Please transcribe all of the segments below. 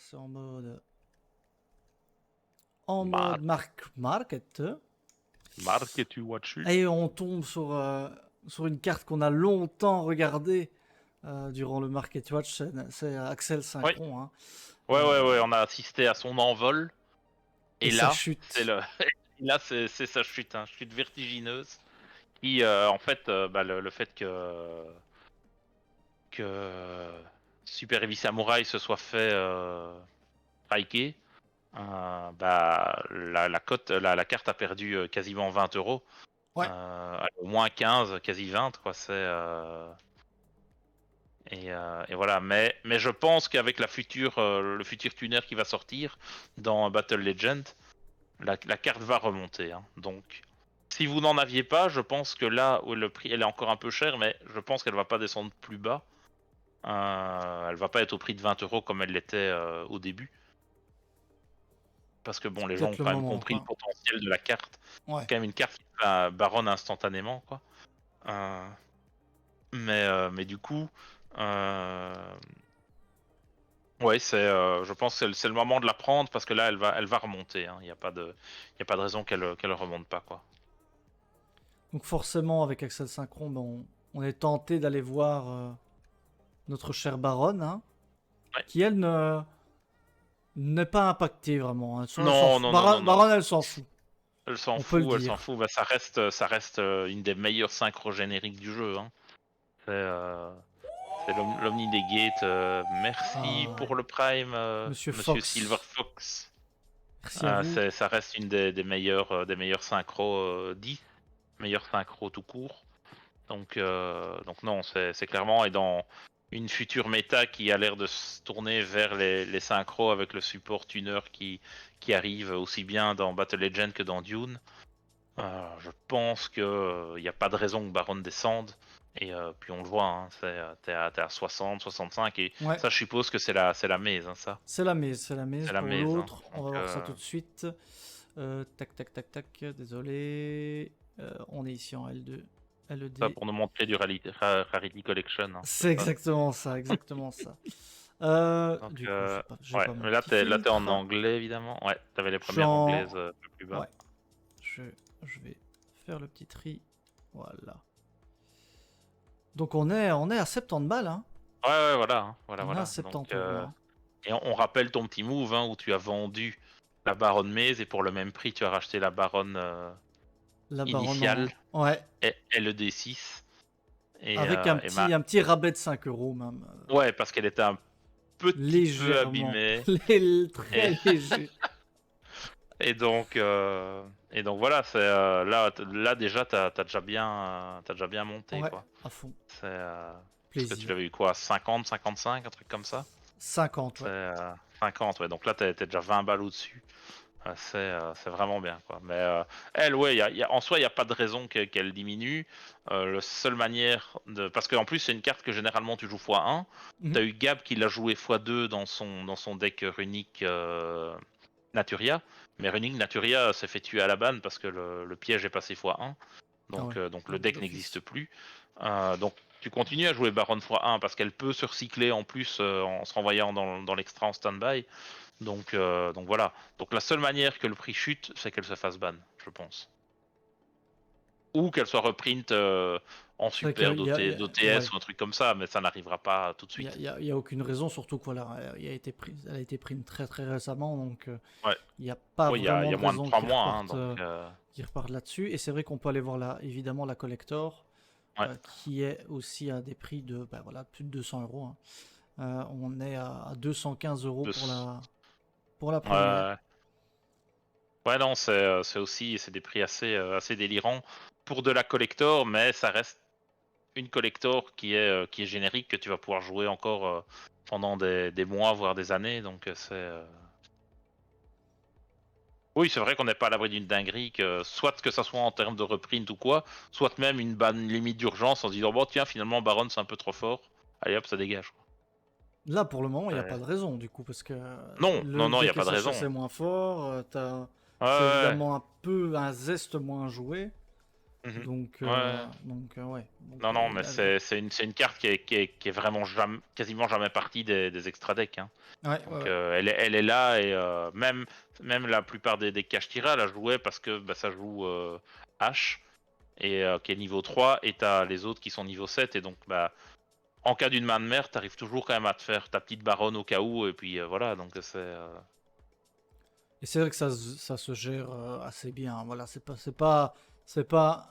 c'est en mode market. Market tu watch. Et on tombe sur une carte qu'on a longtemps regardée durant le Market Watch. C'est Axel Oui. Synchron. Hein. Ouais, on a assisté à son envol. Et Et sa là, chute. c'est sa chute, hein, chute vertigineuse. Qui, en fait, le fait que Super Heavy Samurai se soit fait striker, la cote, la carte a perdu quasiment 20 €. Ouais. Au moins 15, quasi 20, quoi. Et voilà. Mais je pense qu'avec le futur tuner qui va sortir dans Battle Legend, la carte va remonter. Hein. Donc, si vous n'en aviez pas, je pense que là où le prix, elle est encore un peu chère, mais je pense qu'elle va pas descendre plus bas. Elle va pas être au prix de 20 € comme elle l'était au début. Parce que bon, les gens ont Peut-être le quand même moment, compris le quoi. potentiel de la carte. Ouais. C'est quand même une carte qui baronne instantanément, quoi. Mais du coup, ouais, je pense que c'est le moment de la prendre parce que là, elle va remonter. Hein. Il n'y a pas de raison qu'elle remonte pas, quoi. Donc forcément, avec Axel Synchron, on est tenté d'aller voir notre chère Baronne, hein, Ouais. qui elle n'est pas impactée vraiment. Hein. Elle s'en Non, fout. non, non, non, non. Baronne, elle s'en fout. Elle s'en On peut le fout, elle s'en dire. fout. Bah, ça reste une des meilleures synchros génériques du jeu. Hein. C'est l'Omni des Gates. Merci Ah, pour le Prime, Monsieur Monsieur Silver Fox, Fox. merci à vous. Ça reste une des meilleures synchros 10, meilleures synchros tout court. Donc non, c'est clairement, et dans une future méta qui a l'air de se tourner vers les synchros avec le support tuner qui arrive aussi bien dans Battle Legend que dans Dune. Je pense que il n'y a pas de raison que Baron descende. Et puis on le voit, hein, t'es à 60, 65, et Ouais, ça je suppose que c'est la mise, hein, ça. c'est la mise, C'est la pour mise. Hein. l'autre. On Donc, va voir ça tout de suite. Tac, tac, tac, tac. Désolé. On est ici en L2. ça LED. pour nous montrer du Rarity Collection. Hein, C'est c'est ça. exactement ça, exactement ça. Donc, Du coup, j'ai ouais, pas mon mais petit là t'es en filtre. anglais évidemment. Ouais, t'avais les Je suis premières en... anglaises un peu plus bas. Ouais. Je vais faire le petit tri. Voilà. Donc on est à 70 balles, hein. Ouais, voilà, hein, voilà, On est à voilà. Donc, 70 euros, hein. et on rappelle ton petit move hein, où tu as vendu la baronne Maze et pour le même prix tu as racheté la baronne La baronne initiale en... Ouais. et LED6 Avec et ma un petit rabais de 5 euros même. ouais parce qu'elle était un petit peu Légèrement. abîmée et, Très léger. donc voilà c'est là déjà t'as déjà bien monté Ouais, quoi. à fond. C'est parce que tu Plaisir. l'avais eu quoi 50, 55, un truc comme ça. 50, C'est ouais. 50 ouais donc là t'es déjà 20 balles au-dessus. C'est vraiment bien quoi. Mais elle ouais en soi il y a pas de raison qu'elle diminue. La seule manière de parce qu'en plus c'est une carte que généralement tu joues x1. Mhm. T'as eu Gab qui l'a joué x2 dans son deck runique Naturia, mais runique Naturia s'est fait tuer à la banne parce que le piège est passé x1. Ah ouais, Donc le deck n'existe d'office. plus. Donc tu continues à jouer Baron x1 parce qu'elle peut se recycler en plus en se renvoyant dans l'extra en standby. Donc voilà. Donc la seule manière que le prix chute, c'est qu'elle se fasse ban, je pense. Ou qu'elle soit reprint en C'est vrai super ouais. d'OTS ou un truc comme ça, mais ça n'arrivera pas tout de suite. Il y a aucune raison, surtout que voilà, elle a été prise très très récemment, donc Ouais. il n'y a pas Oui, il vraiment y a de moins de raison 3 mois, hein, donc qu'ils repartent là-dessus. Et c'est vrai qu'on peut aller voir évidemment la collector, ouais. qui est aussi à des prix de voilà, plus de 200 euros. Hein. On est à 215 euros pour la première. Ouais. Ouais, non, c'est aussi c'est des prix assez délirants pour de la collector, mais ça reste une collector qui est générique que tu vas pouvoir jouer encore pendant des mois voire des années, donc oui, c'est vrai qu'on n'est pas à l'abri d'une dinguerie, soit que ça soit en termes de reprint ou quoi, soit même une ban limite d'urgence en se disant bon tiens finalement Baron c'est un peu trop fort, allez hop ça dégage. Quoi. Là, pour le moment, il n'y a pas Euh, de raison, du coup, parce que Non, le non, non, il n'y a deck pas de SHS raison. est moins fort, Ouais, c'est ouais, évidemment un zeste moins joué. Mhm. Donc, Ouais. ouais. Donc, Non, non, mais il avait... c'est une carte qui est vraiment quasiment jamais partie des extra decks, hein. Ouais, ouais, Donc ouais. elle est là et même la plupart des caches Tira la jouaient parce que bah, ça joue H et qui est niveau 3 et t'as les autres qui sont niveau 7 et donc bah en cas d'une main de mer t'arrives toujours quand même à te faire ta petite baronne au cas où et puis voilà donc Et c'est vrai que ça se gère assez bien. Voilà, c'est pas, c'est pas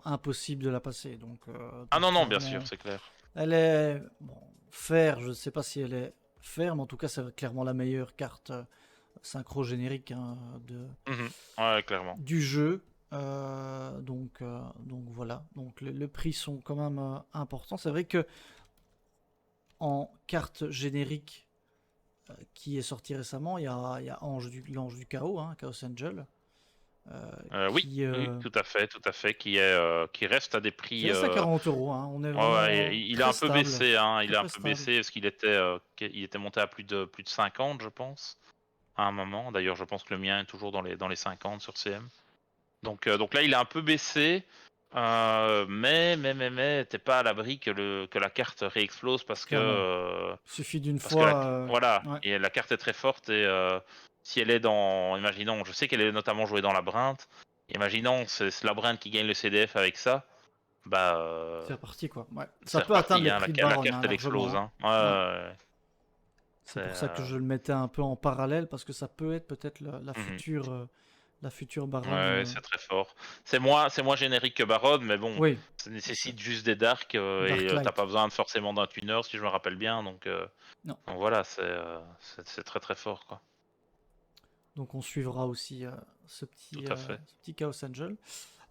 impossible de la passer. ah Donc non non bien sûr clairement, c'est clair. elle est bon, faire. Je ne sais pas si elle est faire, mais en tout cas, c'est clairement la meilleure carte synchro générique hein, Mhm. Ouais clairement. du jeu. Donc voilà. Donc le prix sont quand même importants. C'est vrai que en carte générique qui est sorti récemment, il y a l'Ange du Chaos, hein, Chaos Angel, Oui, qui, oui, tout à fait, qui reste à des qui prix. reste à 40 €. Hein. On est Ouais, ouais, vraiment il a très un peu stable. baissé, hein. Très Il a un très peu stable. baissé parce il était monté à plus de 50, je pense, à un moment. D'ailleurs, je pense que le mien est toujours dans les 50 sur CM. Donc là, il a un peu baissé, mais t'es pas à l'abri que la carte réexplose Clairement. Il suffit d'une parce que fois. voilà, Ouais. et la carte est très forte et si elle est imaginons, je sais qu'elle est notamment jouée dans labyrinthe. Imaginons c'est labyrinthe qui gagne le CDF avec ça, bah C'est reparti quoi. Ouais. Ça c'est peut atteindre reparti, les hein. prix de La Baronne carte hein, elle explose, largement. hein. Ouais, Hein. Ouais. ouais, ouais. C'est C'est pour ça que je le mettais un peu en parallèle parce que ça peut être peut-être mhm. la future Baronne. Ouais, c'est très fort. C'est moins générique que Baron, mais bon, Oui, ça c'est nécessite juste des darks et t'as pas Darklight. besoin forcément d'un tuner si je me rappelle bien, Non. donc voilà, c'est très très fort quoi. Donc on suivra aussi Tout à fait. ce petit Chaos Angel.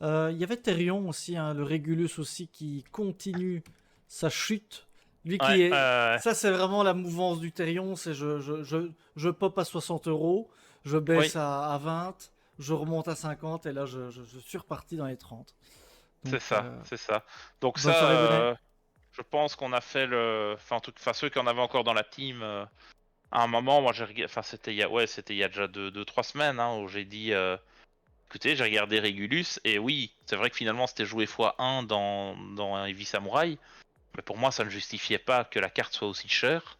Il y avait Therion aussi, hein, le Régulus aussi qui continue sa chute. Lui Ouais, qui est. ouais. Ça, c'est vraiment la mouvance du Therion. C'est je pop à 60 €, je baisse Oui, à 20, je remonte à 50 et là je suis reparti dans les 30. c'est Donc, ça, c'est ça. Donc bonne ça, soirée, Bonnet. je pense qu'on a fait enfin, enfin ceux qui en avaient encore dans la team, à un moment, moi enfin c'était il y a déjà 2, 3 semaines, hein, où j'ai dit, écoutez, j'ai regardé Regulus, et oui, c'est vrai que finalement c'était joué x1 dans Heavy Samurai, mais pour moi ça ne justifiait pas que la carte soit aussi chère.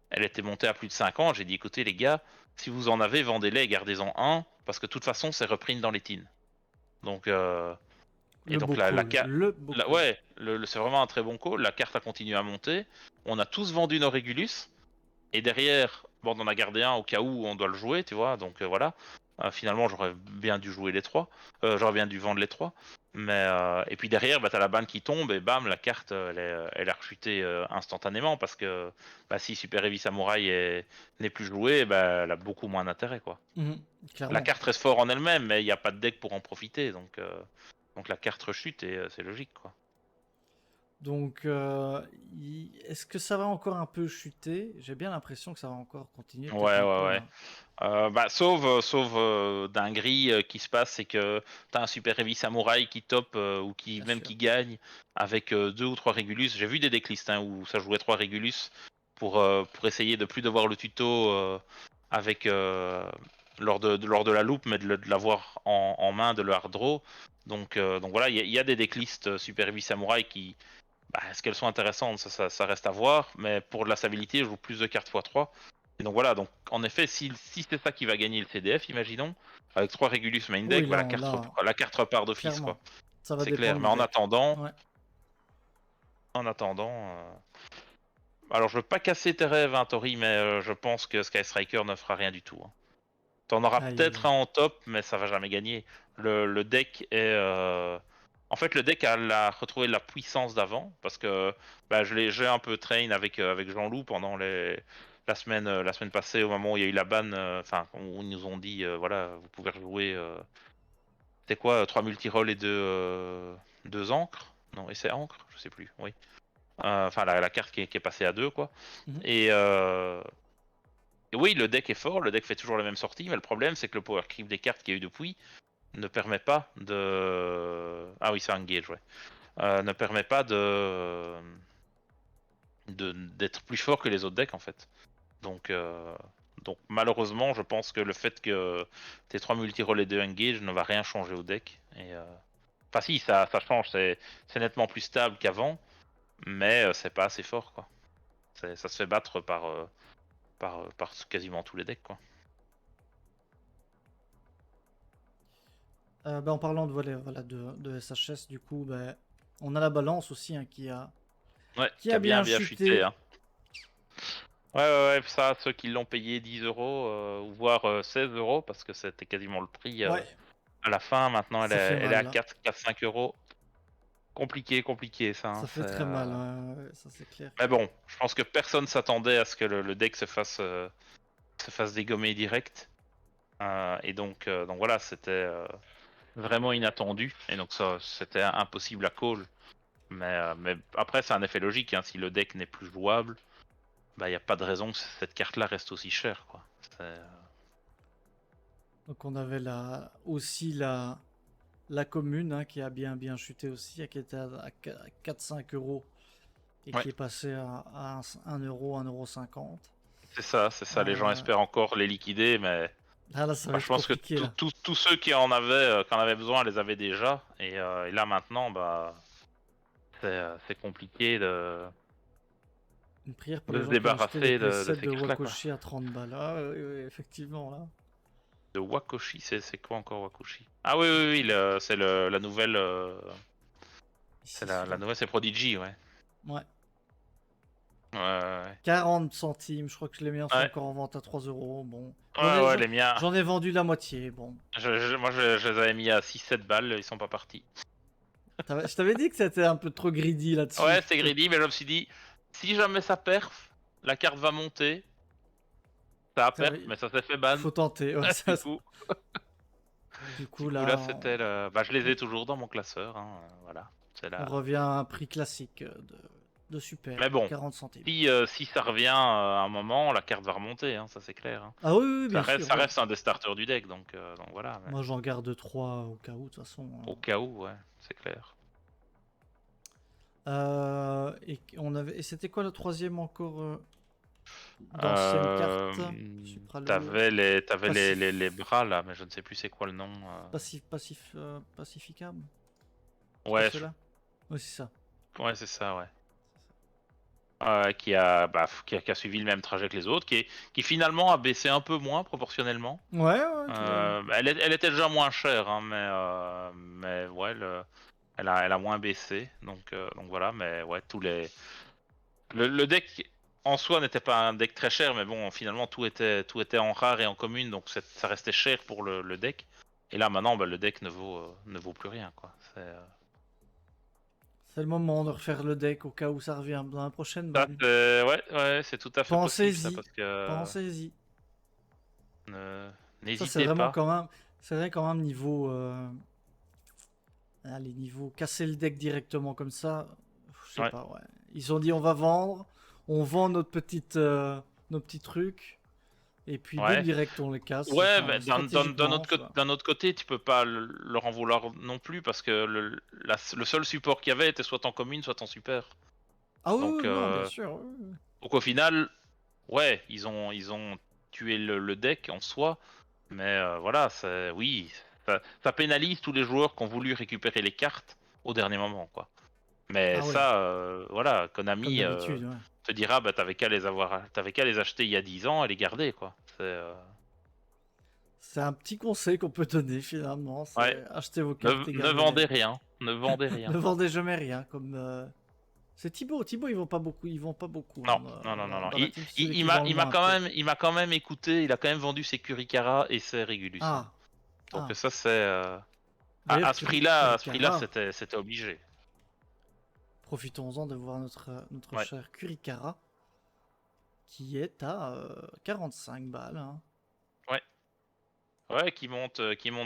Elle était montée à plus de 5 ans, j'ai dit, écoutez les gars, si vous en avez, vendez-les et gardez-en un, parce que de toute façon c'est reprint dans les teams. Donc, et Le donc beau call. Le beau call. ouais, c'est vraiment un très bon call. La carte a continué à monter. On a tous vendu nos Regulus. Et derrière, bon, on en a gardé un au cas où on doit le jouer, tu vois. Donc voilà. Finalement, j'aurais bien dû jouer les trois. J'aurais bien dû vendre les trois. Mais et puis derrière, bah, t'as la banne qui tombe et bam, la carte, elle a rechuté instantanément parce que bah, si Super Heavy Samurai n'est plus joué, bah, elle a beaucoup moins d'intérêt, quoi. Mhm, La clairement. carte reste fort en elle-même, mais il n'y a pas de deck pour en profiter, donc la carte rechute et c'est logique, quoi. Donc, est-ce que ça va encore un peu chuter? J'ai bien l'impression que ça va encore continuer, peut-être Ouais, un ouais, peu ouais. là. Bah, sauf dinguerie qui se passe, c'est que t'as un Super Heavy Samurai qui top ou qui Bien même sûr. qui gagne avec 2 ou 3 Régulus. J'ai vu des decklists hein, où ça jouait 3 Régulus pour essayer de plus devoir le tuto avec lors de la loupe, mais de l'avoir en main, de le hard draw. Donc voilà, il y a des decklists Super Heavy Samurai qui, bah, est-ce qu'elles sont intéressantes, ça reste à voir, mais pour de la stabilité, je joue plus de cartes x3. Et donc voilà, donc en effet, si c'est ça qui va gagner le CDF, imaginons, avec 3 Regulus main deck, Oui, bah, là, la carte repart d'office, quoi. clairement. Ça va C'est clair. dépendre Mais du deck. Ouais. en attendant, alors je veux pas casser tes rêves, hein, Tori, mais je pense que Sky Striker ne fera rien du tout, hein. T'en auras Aïe, aïe, peut-être aïe. un en top, mais ça va jamais gagner. Le deck est. En fait, le deck a retrouvé la puissance d'avant, parce que bah, j'ai un peu train avec Jean-Loup pendant la semaine passée, au moment où il y a eu la ban, enfin, où ils nous ont dit, voilà, vous pouvez rejouer. C'était quoi, 3 multi-rolls et deux encres? Non, et c'est encre? Je sais plus, oui. Enfin, la carte qui est passée à 2, quoi. Mhm. Et, et oui, le deck est fort, le deck fait toujours la même sortie, mais le problème, c'est que le power creep des cartes qu'il y a eu depuis ne permet pas de. Ah oui, c'est un gauge, ouais. Ne permet pas d'être plus fort que les autres decks, en fait. Donc, Donc malheureusement, je pense que le fait que T3 multi-roll et 2 engage ne va rien changer au deck. Enfin si, ça change, c'est nettement plus stable qu'avant, mais c'est pas assez fort, quoi. Ça se fait battre par quasiment tous les decks, quoi. En parlant de SHS, du coup, on a la balance aussi hein, Ouais, qui qui a a bien bien bien chuté, chuté. hein. Ouais, ça, ceux qui l'ont payé 10 euros, ou voire 16 euros, parce que c'était quasiment le prix Ouais, à la fin. Maintenant, ça fait elle est mal à là. 4-5 euros. Compliqué ça, hein, Ça fait très mal, ouais, ça c'est clair. Mais bon, je pense que personne s'attendait à ce que le deck se fasse dégommer direct. Donc voilà, c'était vraiment inattendu. Et donc ça, c'était impossible à call. Mais après, c'est un effet logique, hein. Si le deck n'est plus jouable, bah y a pas de raison que cette carte-là reste aussi chère, quoi. Donc on avait aussi la commune hein, qui a bien chuté aussi, qui était à 4-5 euros et Ouais, qui est passé à 1 euro, 1,50 €. c'est ça. Les gens Euh, espèrent encore les liquider, mais Ah là, ça va bah, je être pense que compliqué là. tous ceux qui en avaient besoin les avaient déjà. Et là maintenant, bah, c'est compliqué Une prière pour de les se gens qui ont acheté les débarrasser de playsets ces de cartes-là, quoi. Wakoshi à 30 balles. Ah oui, oui, effectivement là. De Wakoshi, c'est quoi encore Wakoshi? Ah oui, c'est la nouvelle. C'est Ici, la celui-là. nouvelle, c'est Prodigy, ouais. Ouais. Ouais, 40 centimes, je crois que les miens sont ouais. encore en vente à 3 euros. Bon. Ouais, les miens. J'en ai vendu la moitié. Bon. Moi, je les avais mis à 6-7 balles, ils sont pas partis. Je t'avais dit que c'était un peu trop greedy Ouais, là-dessus. c'est greedy, mais je me suis dit, si jamais ça perf, la carte va monter. Ça a perf, mais ça s'est fait ban. Faut tenter. Ouais, Du coup, du du coup coup là, là, c'était le. Bah, je les ai toujours dans mon classeur, hein, voilà. C'est on là. revient à un prix classique de super. Mais bon, 40 centimes. si ça revient à un moment, la carte va remonter, hein, ça c'est clair, hein. Ah oui, oui, bien sûr. Ça Ouais. reste un des starters du deck, donc voilà. Mais Moi j'en garde 3 au cas où, de toute façon. au cas où, ouais, c'est clair. Et c'était quoi le troisième encore d'anciennes Euh, cartes? Supralo. t'avais les Passif. bras là, mais je ne sais plus c'est quoi le nom. Pacificam. C'est pas Ouais, cela? Oui, c'est ça. ouais, c'est ça, ouais. Qui a suivi le même trajet que les autres, qui finalement a baissé un peu moins proportionnellement. Ouais, ouais, Elle était déjà moins chère, hein, mais ouais, elle a moins baissé, donc voilà, mais ouais, le deck en soi n'était pas un deck très cher, mais bon, finalement tout était en rare et en commune, donc ça restait cher pour le deck. Et là maintenant, bah, le deck ne vaut plus rien, quoi. c'est le moment de refaire le deck au cas où ça revient dans la prochaine ban. Ouais, c'est tout à fait possible ça, Pensez-y, parce que pensez-y. ne- Ça, c'est n'hésitez vraiment pas. quand même, c'est vrai quand même niveau, allez, niveau casser le deck directement comme ça, je sais Ouais. pas, ouais. Ils ont dit on va vendre, on vend nos petits trucs, et puis boum, Ouais. direct on les casse. Ouais, Enfin, mais stratégiquement, tu vois. d'un autre côté, tu peux pas leur en vouloir non plus parce que le seul support qu'il y avait était soit en commune, soit en super. Ah oui, Donc, oui, non, bien sûr. Oui, oui. donc au final, ouais, ils ont tué le deck en soi, mais voilà, oui, ça pénalise tous les joueurs qui ont voulu récupérer les cartes au dernier moment, quoi. Mais Ah oui, ça, voilà, comme Konami d'habitude, ouais. te dira, bah t'avais qu'à les acheter il y a 10 ans et les garder, quoi. C'est un petit conseil qu'on peut donner finalement, Ouais, c'est acheter vos cartes et ne gardez-les. vendez rien, ne vendez Ne rien. vendez jamais rien, comme c'est Thibaut. Thibaut, ils vont pas beaucoup hein, Non. dans la team, c'est celui qui vend le Il m'a moins quand peut-être. même, il m'a quand même écouté. Il a quand même vendu ses Kurikara et ses Regulus, hein. Ah, Donc ah. ça, c'est D'ailleurs, à ce prix-là, Kurikara, c'était obligé. profitons-en de voir notre Ouais, cher Kurikara, qui est à 45 balles. Hein. ouais, ouais, qui monte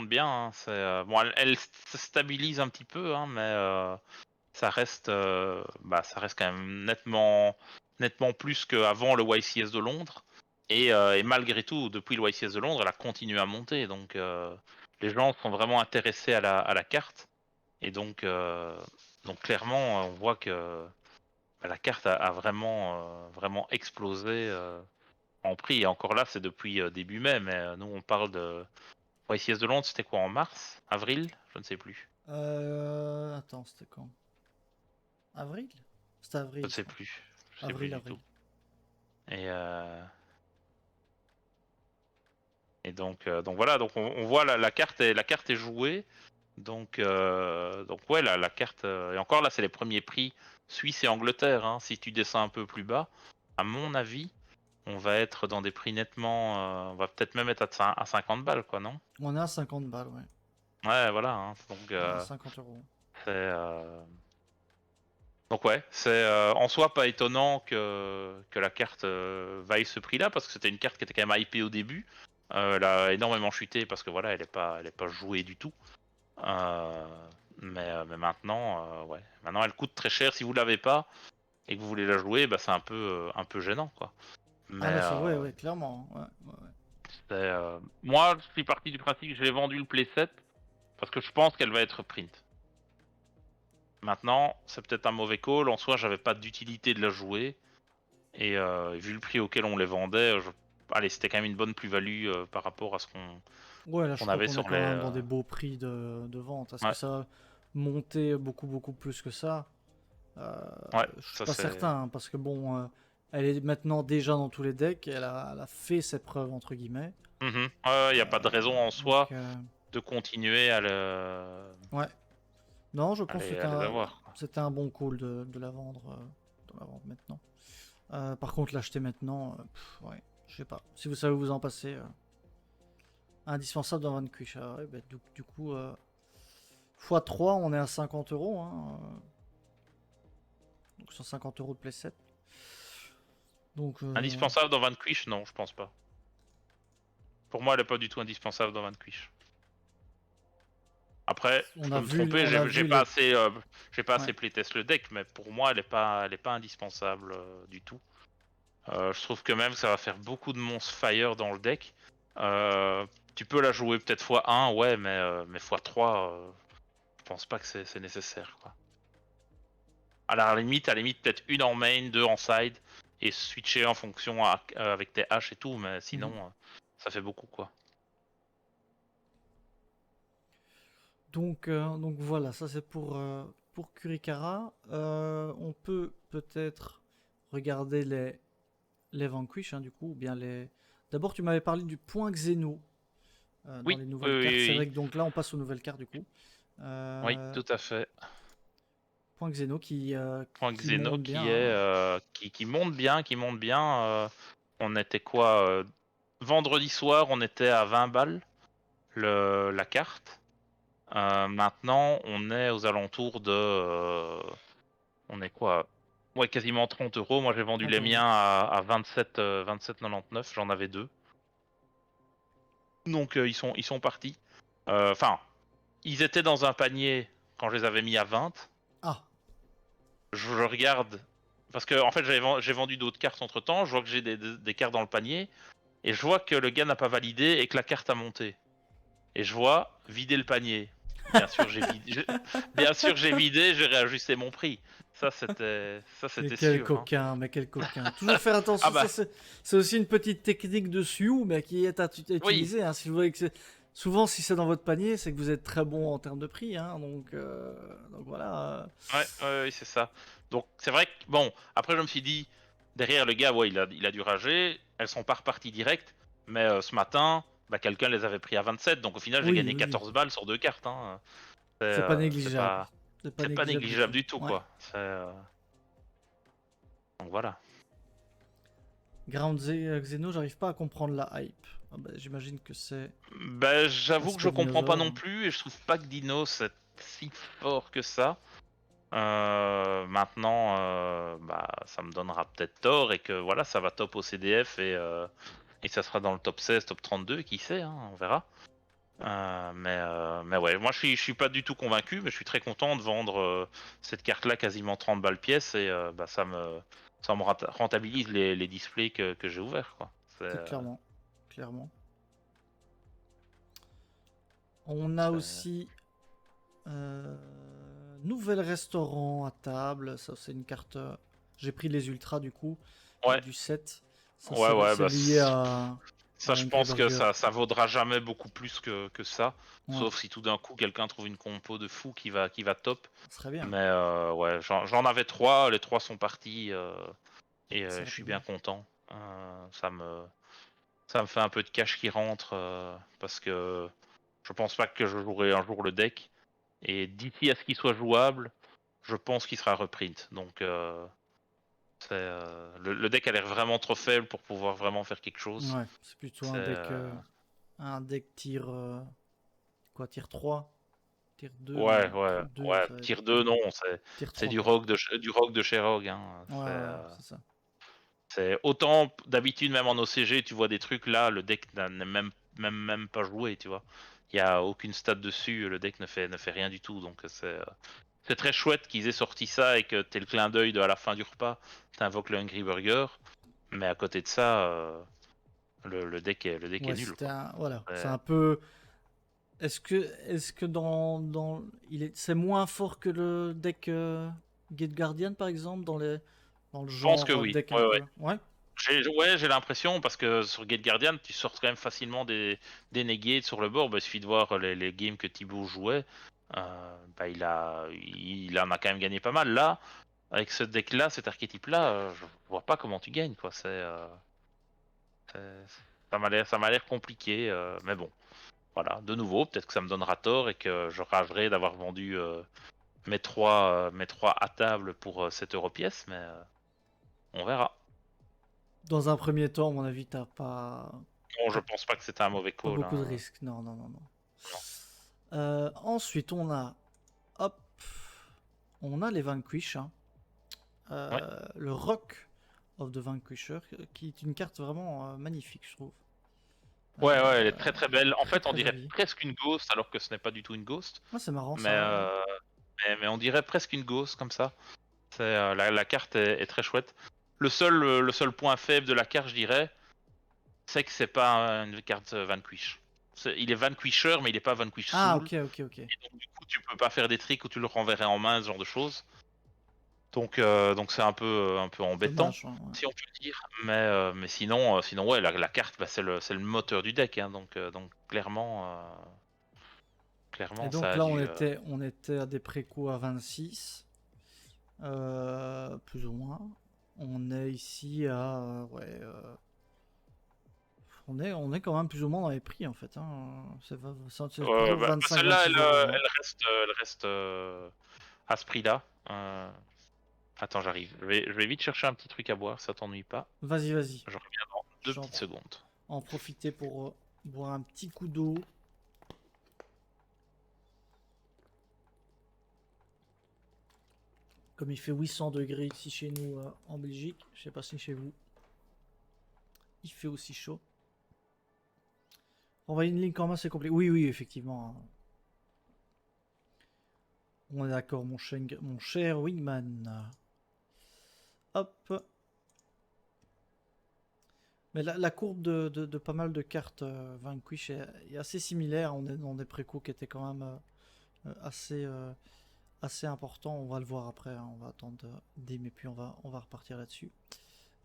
bien, hein. Bon, elle se stabilise un petit peu, hein, mais ça reste quand même nettement plus qu'avant le YCS de Londres. Et malgré tout, depuis le YCS de Londres, elle a continué à monter. Donc les gens sont vraiment intéressés à la carte. Et donc clairement, on voit que la carte a vraiment explosé en prix. Et encore là, c'est depuis début mai, mais nous on parle de. Pour ICS de Londres, c'était quoi en mars? Avril? Je ne sais plus. Attends, c'était quand? Avril? C'était Je ne avril, je sais crois. plus. Je sais plus Avril, du avril. tout. Et, euh, donc voilà, donc on voit la carte est jouée. Donc ouais, la carte. Et encore là, c'est les premiers prix Suisse et Angleterre, hein. Si tu descends un peu plus bas, à mon avis, on va être dans des prix nettement. On va peut-être même être à 50 balles, quoi, non? On est à 50 balles, ouais. Ouais, voilà, hein. Donc, On est à 50 euros. c'est. Donc ouais, c'est en soi pas étonnant que la carte vaille ce prix-là, parce que c'était une carte qui était quand même hypée au début. Elle a énormément chuté parce que voilà, elle est pas jouée du tout. Euh, mais maintenant, ouais, maintenant elle coûte très cher. Si vous l'avez pas et que vous voulez la jouer, bah, c'est un peu gênant, quoi. Mais Ah là, ça, ouais, ouais, clairement. Ouais, ouais, ouais. moi, je suis parti du principe que j'ai vendu le Play 7 parce que je pense qu'elle va être print. Maintenant, c'est peut-être un mauvais call. En soi, j'avais pas d'utilité de la jouer. Et vu le prix auquel on les vendait, allez, c'était quand même une bonne plus-value par rapport à ce Ouais, là, je qu'on crois avait qu'on est sur quand les. même dans des beaux prix de vente. Est-ce que Ouais, ça va monter beaucoup, beaucoup plus que ça? Euh, ouais, je suis ça pas c'est. certain, hein, parce que bon, elle est maintenant déjà dans tous les decks. Elle a fait ses preuves, entre guillemets. Mhm. Ouais, il n'y a pas de raison en Donc, soi de continuer ouais. Non, je pense que à les avoir, quoi. c'était un bon call de la vendre maintenant. Par contre, l'acheter maintenant, ouais, je sais pas. Si vous savez vous en passer, indispensable dans Vanquish. Ah ouais, bah, du coup, x3, on est à 50 euros. Hein, donc 150 euros de Play 7. Donc, Indispensable dans Vanquish, non, je pense pas. Pour moi, elle est pas du tout indispensable dans Vanquish. Après, je peux me tromper, on a vu les. j'ai pas Ouais. assez playtest le deck, mais pour moi, elle est pas indispensable du tout. Je trouve que même ça va faire beaucoup de monstres fire dans le deck. Euh, Tu peux la jouer peut-être x1, ouais, mais x3, je pense pas que c'est nécessaire, quoi. À la limite peut-être une en main, deux en side, et switcher en fonction avec tes haches et tout, mais sinon, Mhm. ça fait beaucoup, quoi. Donc voilà, ça c'est pour Kurikara. On peut peut-être regarder les Vanquish, hein, du coup, ou bien les. D'abord, tu m'avais parlé du point Xeno dans Oui, les oui, nouvelles oui, cartes. C'est oui, vrai que donc là, on passe aux nouvelles cartes, du coup. oui, Euh, tout à fait. point Xeno Point qui Xeno monte bien. Hein. qui monte bien, qui monte bien. On était quoi vendredi soir, on était à 20 balles la carte. Maintenant, on est aux alentours de. On est quoi? Ouais, quasiment 30 euros. Moi, j'ai vendu 30 les euros. miens à 27,99. J'en avais deux. Donc, ils sont partis. Enfin, ils étaient dans un panier quand je les avais mis à 20. Ah, Je regarde. Parce que, en fait, j'ai vendu d'autres cartes entre temps. Je vois que j'ai des cartes dans le panier. Et je vois que le gars n'a pas validé et que la carte a monté. Et je vois vider le panier. Bien sûr, bien sûr, j'ai vidé, j'ai réajusté mon prix. Ça, mais c'était quel sûr, hein. coquin, mais quel coquin. Toujours faire Ah attention, ça bah, c'est aussi une petite technique de Sioux, mais qui est à oui, utiliser. Hein. Si vous voyez que souvent, si c'est dans votre panier, c'est que vous êtes très bon en termes de prix. Hein. Donc voilà. ouais, c'est ça. Donc, c'est vrai que, bon, après, je me suis dit, derrière le gars, ouais, il a dû rager. Elles sont pas reparties direct. Mais ce matin, bah, quelqu'un les avait pris à 27. Donc, au final, j'ai Oui, gagné oui, oui. 14 balles sur deux cartes, hein. C'est pas négligeable. C'est pas C'est pas négligeable du négligeable tout. du tout, Ouais. quoi. Donc, voilà. Xeno, j'arrive pas à comprendre la hype. Ah bah, j'imagine que c'est Ben, j'avoue que je l'aspect comprends pas dinosaure. non Hein. plus et je trouve pas que Dino c'est si fort que ça. Maintenant, bah, ça me donnera peut-être tort et que voilà, ça va top au CDF et ça sera dans le top 16, top 32, qui sait, hein, on verra. Mais ouais, moi je suis pas du tout convaincu, mais je suis très content de vendre cette carte-là quasiment 30 balles pièce et bah, ça me rentabilise les displays que j'ai ouverts, quoi. C'est clairement. Clairement. On a C'est- aussi nouvel restaurant à table. Ça, c'est une carte. J'ai pris les ultras du coup Ouais, du set. Ça, Ouais, ouais, c'est bah lié à ça, je Angry pense que Burger. ça vaudra jamais beaucoup plus que ça. Ouais, Sauf si tout d'un coup quelqu'un trouve une compo de fou qui va top. ça serait bien. Mais ouais, j'en avais 3, les 3 sont partis et Ça je serait suis bien bien. content. Ça me fait un peu de cash qui rentre parce que je pense pas que je jouerai un jour le deck. Et d'ici à ce qu'il soit jouable, je pense qu'il sera reprint. Donc le deck a l'air vraiment trop faible pour pouvoir vraiment faire quelque chose. Ouais, c'est plutôt C'est un deck quoi, tier 3, tier 2, ouais, non, ouais, 2, ouais. ça va être Tier 2, non, tier c'est 3 du quoi. rogue du rogue de chez Rogue. Hein. Ouais, ouais, c'est ça. C'est autant d'habitude même en OCG, tu vois des trucs là, le deck n'est même pas joué, tu vois. Il y a aucune stat dessus, le deck ne fait rien du tout, donc c'est très chouette qu'ils aient sorti ça et que t'aies le clin d'œil de à la fin du repas, t'invoques le Hungry Burger, mais à côté de ça, le deck est Ouais, nul c'était quoi. un, voilà, c'est C'est- un peu. Est-ce que c'est moins fort que le deck Gate Guardian par exemple dans le Je pense que genre oui. deck un Ouais, ouais. peu. Ouais. J'ai l'impression parce que sur Gate Guardian, tu sors quand même facilement des negates sur le bord. Bah, il suffit de voir les games que Thibaut jouait. Bah, il en a quand même gagné pas mal. Là, avec ce deck-là, cet archétype-là, je vois pas comment tu gagnes, quoi. C'est- ça m'a l'air compliqué, mais bon, voilà. De nouveau, peut-être que ça me donnera tort et que je ragerai d'avoir vendu mes trois à table pour 7 euros pièce, mais on verra. Dans un premier temps, à mon avis, Bon, je t'as pense pas que c'était un mauvais pas call, beaucoup de hein. risques. Non, non, non, non. Non. Ensuite, hop, on a les Vanquish, hein. Ouais. Le Rock of the Vanquisher, qui est une carte vraiment magnifique, je trouve. Ouais, ouais, elle est très très belle. En Très fait, on très dirait jolie. presque une ghost, alors que ce n'est pas du tout une ghost. Ouais, c'est marrant Mais, ça. Ouais. mais on dirait presque une ghost comme ça. La carte est très chouette. Le seul point faible de la carte, je dirais, c'est que c'est pas une carte Vanquish. Il est Vanquisher, mais il est pas Vanquish Ah, Soul. ok, ok, ok. Et donc, du coup, tu peux pas faire des tricks où tu le renverrais en main, ce genre de choses. Donc c'est un peu embêtant, Dommage. Ouais. si on peut dire. Mais sinon ouais, la carte, bah, c'est le moteur du deck. Hein, donc Et clairement, ça donc a là, dû. on était à des précaux à 26, plus ou moins. On est ici à, ouais, on est quand même plus ou moins dans les prix en fait. Hein. C'est toujours Bah, 25, celle-là, 26 euros. Hein. elle reste à ce prix-là. Attends, j'arrive. Je vais vite chercher un petit truc à boire, ça t'ennuie pas. Vas-y, vas-y. Je reviens dans deux Je vais petites secondes. en profiter pour boire un petit coup d'eau. Comme il fait 800 degrés ici chez nous en Belgique, je sais pas si chez vous, il fait aussi chaud. Envoyer une ligne quand même, c'est compliqué. Oui, oui, effectivement. Hein. On est d'accord, mon cher Wingman. Hop. Mais la courbe de pas mal de cartes Vanquish est assez similaire. On est dans des précaux qui étaient quand même assez, assez importants. On va le voir après. Hein. On va attendre Dim et puis on va repartir là-dessus.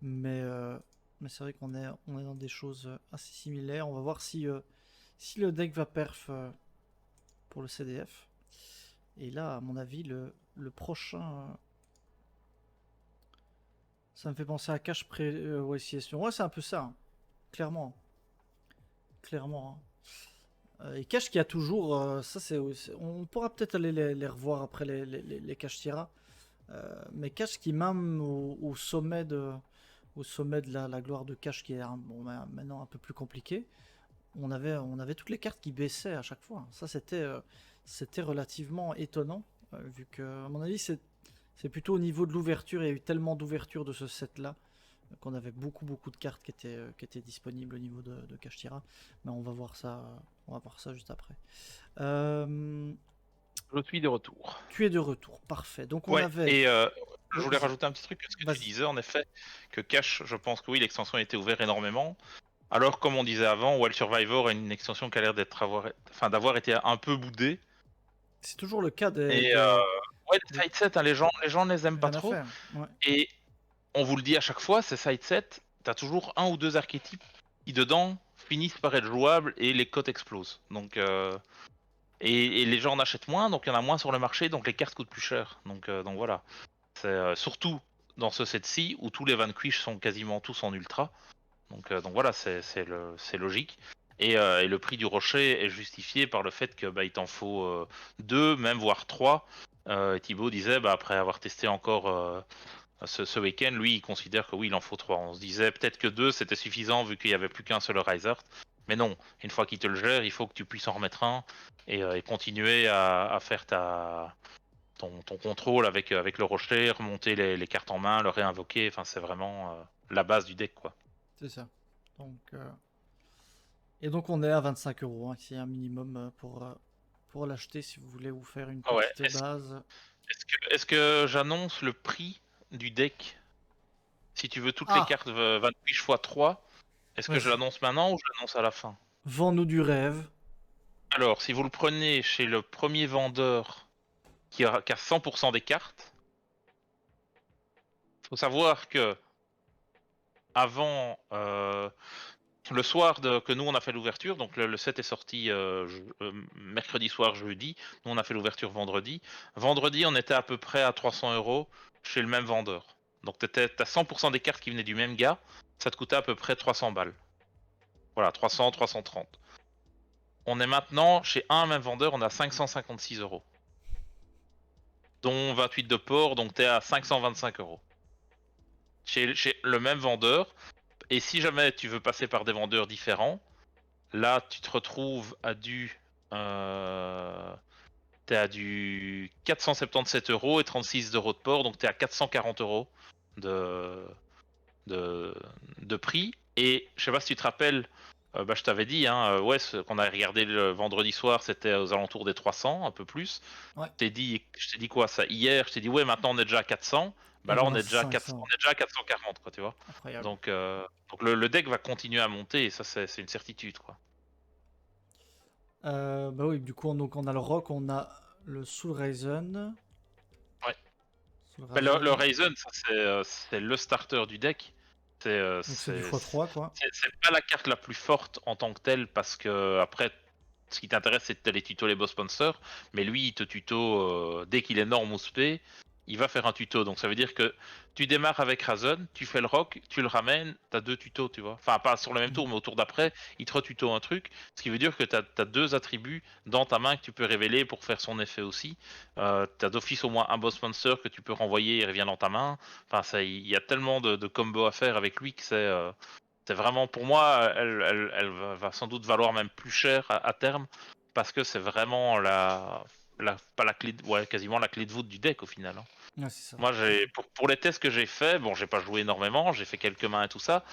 Mais, euh, mais c'est vrai on est dans des choses assez similaires. On va voir si le deck va perf pour le CDF. Et là, à mon avis, le prochain. Ça me fait penser à Cash ouais, ouais, c'est un peu ça. Hein. Clairement. Clairement. Hein. Et Cash qui a toujours. Ça, on pourra peut-être aller les revoir après les Cash Tira. Mais Cash qui, même au sommet de la gloire de Cash, qui est bon, maintenant un peu plus compliqué, on avait toutes les cartes qui baissaient à chaque fois. Ça, c'était relativement étonnant, vu que, à mon avis, c'est plutôt au niveau de l'ouverture. Il y a eu tellement d'ouverture de ce set-là qu'on avait beaucoup de cartes qui étaient disponibles au niveau de Kashtira. Mais on va voir ça juste après. Euh, Je suis de retour. tu es de retour, parfait. Donc on Ouais, avait. et je Oui, voulais vas-y, rajouter un petit truc, parce que tu vas-y. disais en effet que Cash, je pense que oui, l'extension a été ouverte énormément. Alors, comme on disait avant, Wild Survivor est une extension qui a l'air d'avoir été un peu boudée. C'est toujours le cas Et ouais, les des- side sets, hein, les gens ne les aiment pas rien à trop. faire. Ouais. Et on vous le dit à chaque fois, ces side sets, t'as toujours un ou deux archétypes qui dedans finissent par être jouables et les cotes explosent. Donc et les gens en achètent moins, donc il y en a moins sur le marché, donc les cartes coûtent plus cher. Donc voilà. C'est surtout dans ce set-ci où tous les Vanquish sont quasiment tous en ultra. Donc voilà, c'est logique. Et le prix du rocher est justifié par le fait que il t'en faut deux, même voire trois. Thibaut disait, après avoir testé encore ce week-end, lui, il considère que oui, il en faut trois. On se disait peut-être que deux, c'était suffisant vu qu'il n'y avait plus qu'un seul Riser. Mais non, une fois qu'il te le gère, il faut que tu puisses en remettre un et continuer à faire ton contrôle avec le rocher, remonter les cartes en main, le réinvoquer. Enfin, c'est vraiment la base du deck, quoi. C'est ça. Donc, et donc on est à 25 €, hein, c'est un minimum pour l'acheter si vous voulez vous faire une Ah ouais. petite base. Est-ce que j'annonce le prix du deck si tu veux toutes les Ah, cartes 28 x 3? Est-ce que je vas-y, l'annonce maintenant ou je l'annonce à la fin? vends-nous du rêve. Alors, si vous le prenez chez le premier vendeur qui a 100% des cartes, faut savoir que avant le soir que nous on a fait l'ouverture, donc le set est sorti mercredi soir, jeudi, nous on a fait l'ouverture vendredi. Vendredi, on était à peu près à 300 € chez le même vendeur. Donc t'as 100% des cartes qui venaient du même gars, ça te coûtait à peu près 300 balles. Voilà, 300, 330. On est maintenant chez un même vendeur, on a 556 €, dont 28 de port, donc t'es à 525 € chez le même vendeur. Et si jamais tu veux passer par des vendeurs différents, là tu te retrouves à t'es à du 477 € et 36 € de port, donc t'es à 440 € de, de, de prix. Et je sais pas si tu te rappelles, je t'avais dit, hein, ouais, qu'on a regardé le vendredi soir, c'était aux alentours des 300, un peu plus. Ouais, Je t'ai dit quoi ça hier? Je t'ai dit ouais, maintenant on est déjà à 400. et Là voilà, c'est 500. on est déjà à 440, quoi, tu vois. Incroyable. Donc le deck va continuer à monter et ça c'est une certitude, quoi. Bah oui, du coup, donc on a le rock, on a le Soul Raisin. Ouais. Soul Le Raisin. Ryzen, ça c'est le starter du deck. C'est Donc c'est du x3, quoi. c'est pas la carte la plus forte en tant que telle parce que après ce qui t'intéresse c'est de les tuto les boss sponsors, mais lui il te tuto dès qu'il est norme ou spé, il va faire un tuto. Donc ça veut dire que tu démarres avec Razen, tu fais le rock, tu le ramènes, t'as deux tutos, tu vois. Enfin pas sur le même Mhm. tour, mais au tour d'après, il te retuto un truc, ce qui veut dire que t'as deux attributs dans ta main que tu peux révéler pour faire son effet aussi. T'as d'office au moins un boss sponsor que tu peux renvoyer, il revient dans ta main. Enfin, il y a tellement de combos à faire avec lui que c'est vraiment, pour moi, elle va sans doute valoir même plus cher à terme parce que c'est vraiment pas la clé, ouais, quasiment la clé de voûte du deck au final, hein. Ouais, c'est ça. Moi, pour les tests que j'ai fait, bon, j'ai pas joué énormément, j'ai fait quelques mains et tout ça,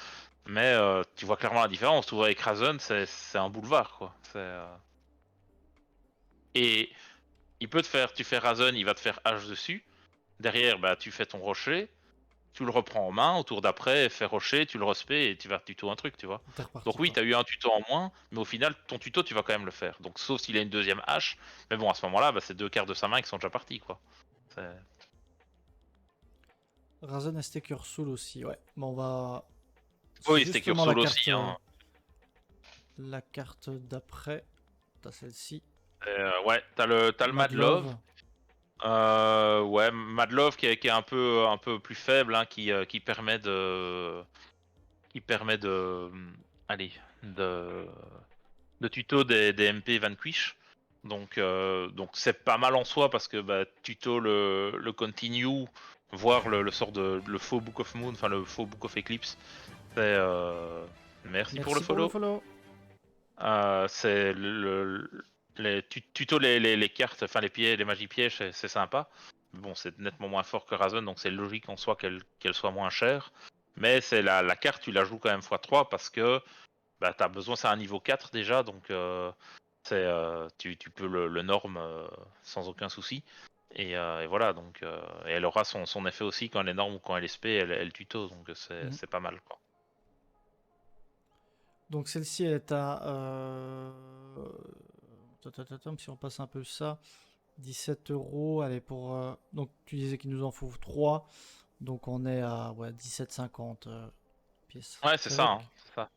mais tu vois clairement la différence. Tu vois, avec Razen, c'est un boulevard, quoi. Et tu fais Razen, il va te faire H dessus. Derrière, tu fais ton rocher, tu le reprends en main, au tour d'après, fais rocher, tu le respectes et tu vas tuto un truc, tu vois. T'es reparti, Donc oui, quoi. tu as eu un tuto en moins, mais au final, ton tuto, tu vas quand même le faire. Donc sauf s'il a une deuxième hache, mais bon, à ce moment-là, c'est deux quarts de sa main qui sont déjà partis, quoi. C'est- Razen et Staker Soul aussi, ouais. Bon, on va. C'est Oui, c'était justement la Cursol carte, aussi, hein. d'après. T'as celle-ci. Ouais, t'as le Mad Love. Madlove. Ouais, Mad Love qui est un peu plus faible, hein, qui permet allez, de, de tuto des MP Vanquish. Donc c'est pas mal en soi parce que tuto le continue, voire le sort le faux Book of Moon, enfin le faux Book of Eclipse. C'est merci pour le Merci pour le follow. follow. C'est tuto les cartes, enfin les pieds, les magies pièges, c'est sympa. Bon, c'est nettement moins fort que Razen, donc c'est logique en soi qu'elle soit moins chère. Mais c'est la carte, tu la joues quand même x3 parce que t'as besoin, c'est un niveau 4 déjà, donc tu peux le norm sans aucun souci. Et voilà, donc et elle aura son effet aussi quand elle est norme ou quand elle est spé, elle tuto, donc Mhm. c'est pas mal, quoi. Donc celle-ci elle est à. Si on passe un peu ça. 17 €. Allez, pour. Donc tu disais qu'il nous en faut 3. Donc on est à ouais, 17,50. pièce. Ouais, c'est C'est ça, vrai hein, c'est ça.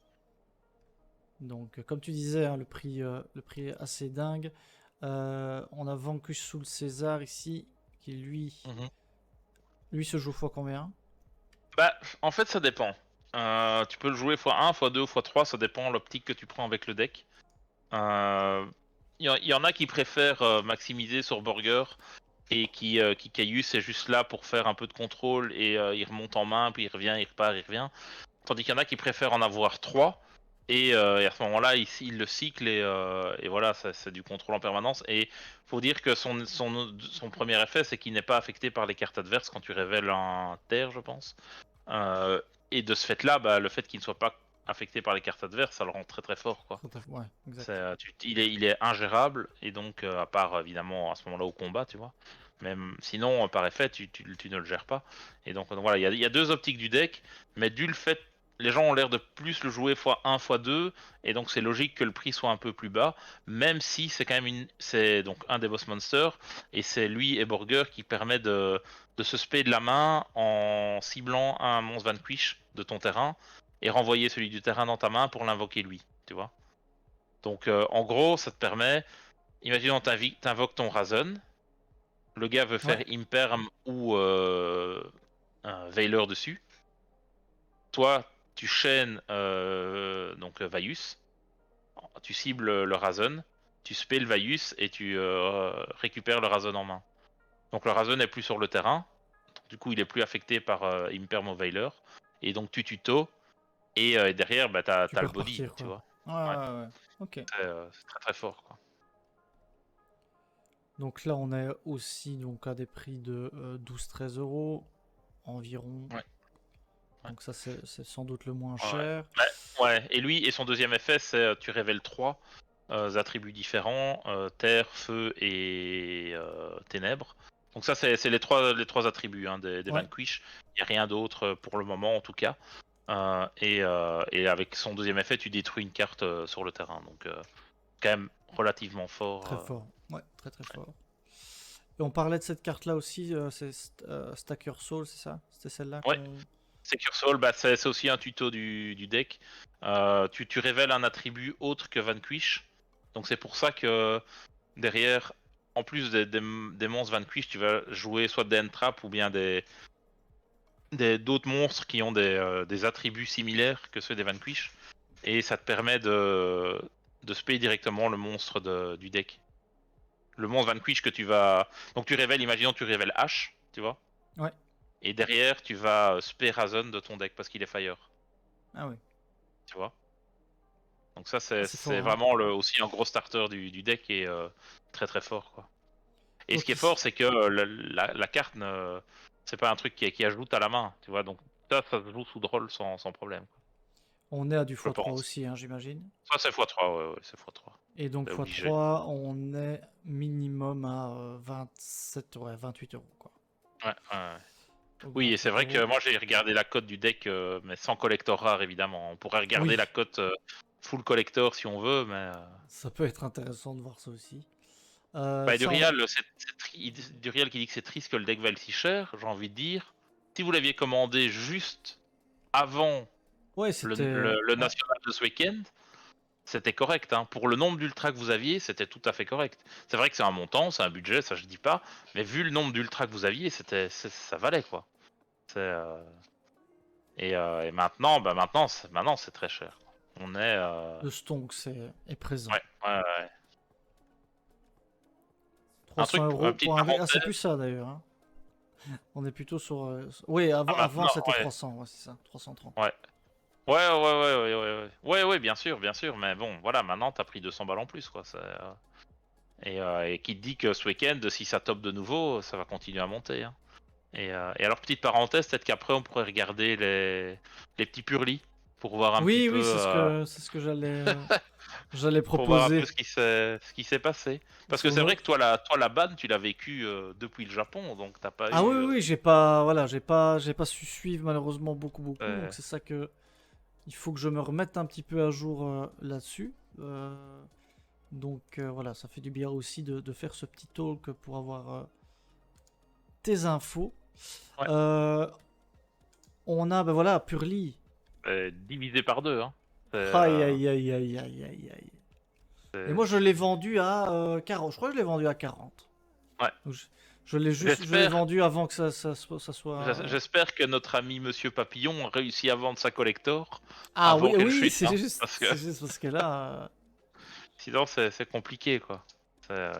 donc, comme tu disais, hein, le prix est assez dingue. On a Vanquish sous le César ici, qui Mhm. lui se joue fois combien? Bah, en fait, ça dépend. Tu peux le jouer x1, x2, x3, ça dépend l'optique que tu prends avec le deck. Euh, y en a qui préfèrent maximiser sur Burger et qui Caius est juste là pour faire un peu de contrôle et il remonte en main, puis il revient, il repart, il revient. Tandis qu'il y en a qui préfèrent en avoir 3 et à ce moment-là, il le cycle et voilà, c'est du contrôle en permanence. Et faut dire que son premier effet, c'est qu'il n'est pas affecté par les cartes adverses quand tu révèles un terre, je pense. Euh, et de ce fait-là, bah, le fait qu'il ne soit pas affecté par les cartes adverses, ça le rend très très fort, quoi. Ouais, exact. Il est ingérable et donc à part évidemment à ce moment-là au combat, tu vois. Même sinon, par effet, tu ne le gères pas. Et donc voilà, il y a deux optiques du deck, mais du le fait, les gens ont l'air de plus le jouer x1, x2, et donc c'est logique que le prix soit un peu plus bas, même si c'est quand même c'est donc un des boss monsters, et c'est lui et Borger qui permet de se spé de la main en ciblant un monstre Vanquish de ton terrain et renvoyer celui du terrain dans ta main pour l'invoquer lui, tu vois. Donc en gros, ça te permet, imaginons t'invoques ton Razen, le gars veut Ouais, faire Imperm ou un Veiler dessus. Toi, tu chaînes donc Vaius, tu cibles le Razen, tu spé le Vaius et tu récupères le Razen en main. Donc le Razen n'est plus sur le terrain, donc, du coup il est plus affecté par Imperm ou Veiler, et donc tu tuto, et derrière bah, tu t'as peux le body, repartir, tu quoi. vois. Ouais, Ouais, ouais, ouais. Ok. c'est très très fort, quoi. Donc là, on est aussi donc à des prix de 12-13 euros environ. Ouais, ouais. Donc ça, c'est sans doute le moins Ouais. cher. Ouais, et lui, et son deuxième effet, c'est tu révèles trois attributs différents, terre, feu et ténèbres. Donc ça, c'est les trois attributs hein, des Ouais, Vanquish. Il n'y a rien d'autre pour le moment, en tout cas. Et avec son deuxième effet, tu détruis une carte sur le terrain. Donc quand même relativement fort. très fort. Ouais, très très fort. Et on parlait de cette carte-là aussi, c'est Stacker Soul, c'est ça? C'était celle-là Ouais, qu'on... Secure Soul, bah, c'est aussi un tuto du deck. Tu révèles un attribut autre que Vanquish. Donc c'est pour ça que derrière, en plus des monstres Vanquish, tu vas jouer soit des Entrap ou bien d'autres monstres qui ont des attributs similaires que ceux des Vanquish. Et ça te permet de spay directement le monstre du deck. Le monstre Vanquish que tu vas. Donc tu révèles, imaginons tu révèles H, tu vois. Ouais. Et derrière, tu vas spay Razon de ton deck parce qu'il est Fire, Ah oui. tu vois. Donc ça, Ah, c'est c'est fort, hein. vraiment aussi un gros starter du deck et très très fort, quoi. Et ce qui Donc est fort, c'est que la carte, c'est pas un truc qui ajoute à la main, tu vois. Donc ça se joue sous drôle sans problème, quoi, on est à du je x3 pense. aussi, hein, j'imagine. Ça, c'est x3, ouais, c'est x3. Et donc C'est obligé. x3, on est minimum à 27, ouais, 28 euros, quoi. Ouais, ouais. Donc Oui, et c'est 28 vrai que euros. moi, j'ai regardé la cote du deck, mais sans collector rare, évidemment. On pourrait regarder la Oui, cote full collector si on veut, mais... ça peut être intéressant de voir ça aussi. Bah, Ça, on... Duriel qui dit que c'est triste que le deck vaille si cher, j'ai envie de dire. Si vous l'aviez commandé juste avant Ouais, c'était... le Ouais, national de ce week-end, c'était correct. Hein. Pour le nombre d'ultras que vous aviez, c'était tout à fait correct. C'est vrai que c'est un montant, c'est un budget, ça je dis pas. Mais vu le nombre d'ultras que vous aviez, ça valait quoi. Et maintenant, bah maintenant c'est très cher. On est. le stonk est présent. Ouais, ouais, ouais. Un 300 truc, euros petite pour un deck. Ah, c'est parenthèse. plus ça d'ailleurs, hein. On est plutôt sur... Oui, Ah, avant maintenant, c'était ouais, 300, ouais, c'est ça, 330. ouais. Ouais, ouais, ouais, ouais, ouais, ouais, ouais, bien sûr, mais bon, voilà, maintenant t'as pris 200 balles en plus, quoi. Et qui te dit que ce week-end, si ça top de nouveau, ça va continuer à monter. Hein. Et alors, petite parenthèse, peut-être qu'après on pourrait regarder les petits purlis pour voir un petit Oui, peu, oui, c'est ce que j'allais pour voir un peu proposer. ce qui s'est passé. Parce Parce que qu'on c'est a... vrai que toi, la banne, tu l'as vécu depuis le Japon, donc t'as pas Ah oui, eu. oui, oui, j'ai pas, voilà, j'ai pas su suivre malheureusement beaucoup, donc Euh, c'est ça que il faut que je me remette un petit peu à jour là-dessus. Donc voilà, ça fait du bien aussi de faire ce petit talk pour avoir tes infos. ouais. Euh, on a, ben voilà, Purly. divisé par deux. Hein. Aïe aïe aïe aïe aïe aïe aïe. Et C'est- moi je l'ai vendu à 40. Je crois que je l'ai vendu à 40. ouais. Donc, je l'ai J'espère, vendu avant que ça soit. j'espère que notre ami Monsieur Papillon a réussi à vendre sa collector Ah avant oui, qu'elle oui, chute, c'est hein, juste, parce que c'est juste parce que là, sinon c'est compliqué quoi. C'est,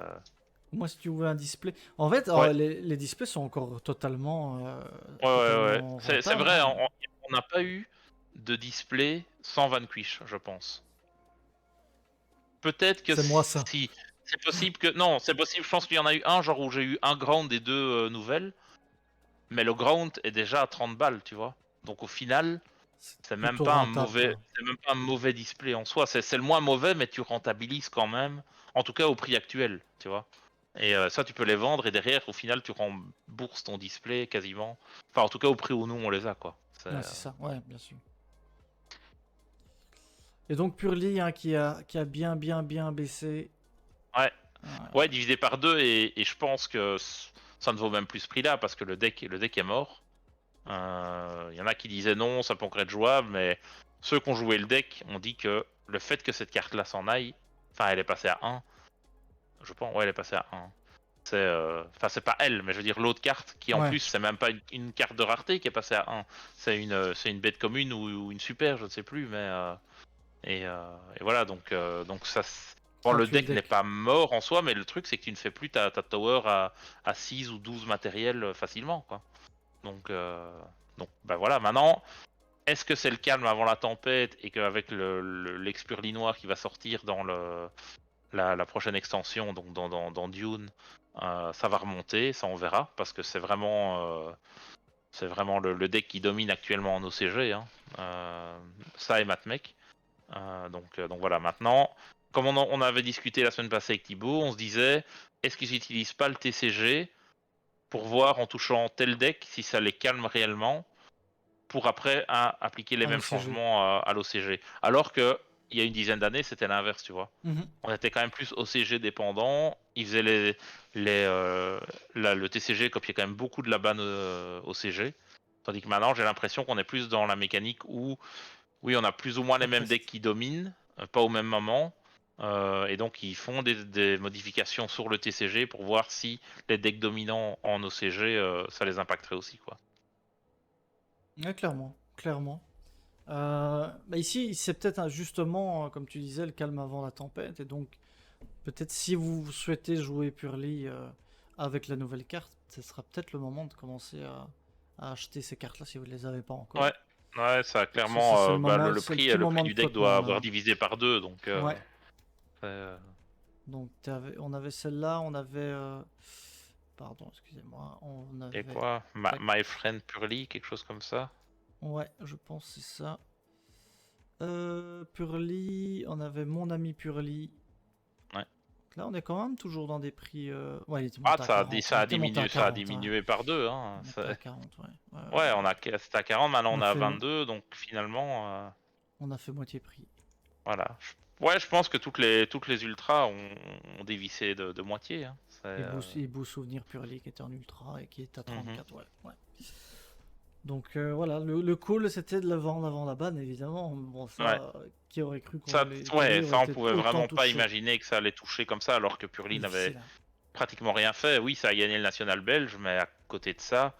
moi si tu veux un display, en fait, ouais, les displays sont encore totalement, ouais. totalement C'est rentables, vrai, hein. on n'a pas eu de display sans Vanquish, je pense. Peut-être que C'est moi ça. si c'est possible que non, c'est possible. Je pense qu'il y en a eu un genre où j'ai eu un ground et deux nouvelles, mais le ground est déjà à 30 balles, tu vois. Donc au final, C'est plutôt rentable, quoi. c'est même pas un mauvais display en soi. C'est le moins mauvais, mais tu rentabilises quand même. En tout cas au prix actuel, tu vois. Et ça, tu peux les vendre et derrière, au final, tu rembourses ton display quasiment. Enfin, en tout cas au prix où nous on les a, quoi. Ouais, c'est ça, ouais, bien sûr. Et donc Purely, hein, qui a bien baissé. Ouais. Ouais, Ouais, divisé par deux, et je pense que ça ne vaut même plus ce prix-là parce que le deck est mort. Il y en a qui disaient non, ça peut encore être jouable, mais ceux qui ont joué le deck ont dit que le fait que cette carte-là s'en aille, enfin elle est passée à 1, je pense, ouais elle est passée à 1. Enfin c'est pas elle, mais je veux dire l'autre carte qui en ouais, plus c'est même pas une carte de rareté qui est passée à 1, c'est une bête commune ou une super, je ne sais plus, mais et voilà donc ça. Bon, ça a le tué le deck n'est deck. pas mort en soi, mais le truc c'est que tu ne fais plus ta tower à 6 ou 12 matériels facilement, quoi. Donc, bah voilà, maintenant, est-ce que c'est le calme avant la tempête et qu'avec l'expurlie noir qui va sortir dans la prochaine extension, donc dans Dune, ça va remonter, ça on verra, parce que c'est vraiment le deck qui domine actuellement en OCG, hein. Ça et Matmec. Donc voilà, maintenant, comme on avait discuté la semaine passée avec Thibaut, on se disait, est-ce qu'ils n'utilisent pas le TCG pour voir en touchant tel deck si ça les calme réellement pour après appliquer les Un mêmes OCG. changements à l'OCG. Alors que il y a une dizaine d'années, c'était l'inverse, tu vois. Mhm. On était quand même plus OCG dépendant. Ils faisaient le TCG copiait quand même beaucoup de la banne OCG. Tandis que maintenant, j'ai l'impression qu'on est plus dans la mécanique où, oui, on a plus ou moins les Ça mêmes decks teste. qui dominent, pas au même moment. Et donc, ils font des modifications sur le TCG pour voir si les decks dominants en OCG, ça les impacterait aussi, quoi. Ouais, clairement, clairement. Bah ici, c'est peut-être justement, comme tu disais, le calme avant la tempête. Et donc, peut-être si vous souhaitez jouer Purely avec la nouvelle carte, ce sera peut-être le moment de commencer à acheter ces cartes-là si vous ne les avez pas encore. Ouais, ouais, ça a Parce que c'est clairement, le bah, moment, c'est le petit le moment prix de du deck doit flottement avoir là. divisé par deux, donc Ouais. c'est, Donc on avait celle-là, on avait. Pardon, excusez-moi. On et avait. quoi, Tac. My Friend Purely, quelque chose comme ça. Ouais, je pense que c'est ça. Purely, on avait mon ami Purely. Ouais. Là, on est quand même toujours dans des prix. Ouais, il était Ah, monté à 40. Il était monté à ça a 40. Ouais. diminué par deux, hein. Monté à 40, ouais. Ouais, Ouais, ouais, ouais. c'était à 40, maintenant On on a est à fait, 22, donc finalement, on a fait moitié prix. voilà. Ouais, je pense que toutes les ultras ont dévissé de moitié, hein. Et beau souvenir Purely qui était en ultra et qui est à Mhm. 34, ouais. Ouais. Donc voilà, le cool c'était de la vendre avant la banne, évidemment. Bon, Ouais. ça, qui aurait cru Ça, les ouais, Purely auraient ça on été pouvait autant vraiment pas touchés. imaginer que ça allait toucher comme ça, alors que Purely n'avait Difficile, hein. pratiquement rien fait. Oui, ça a gagné le national belge, mais à côté de ça,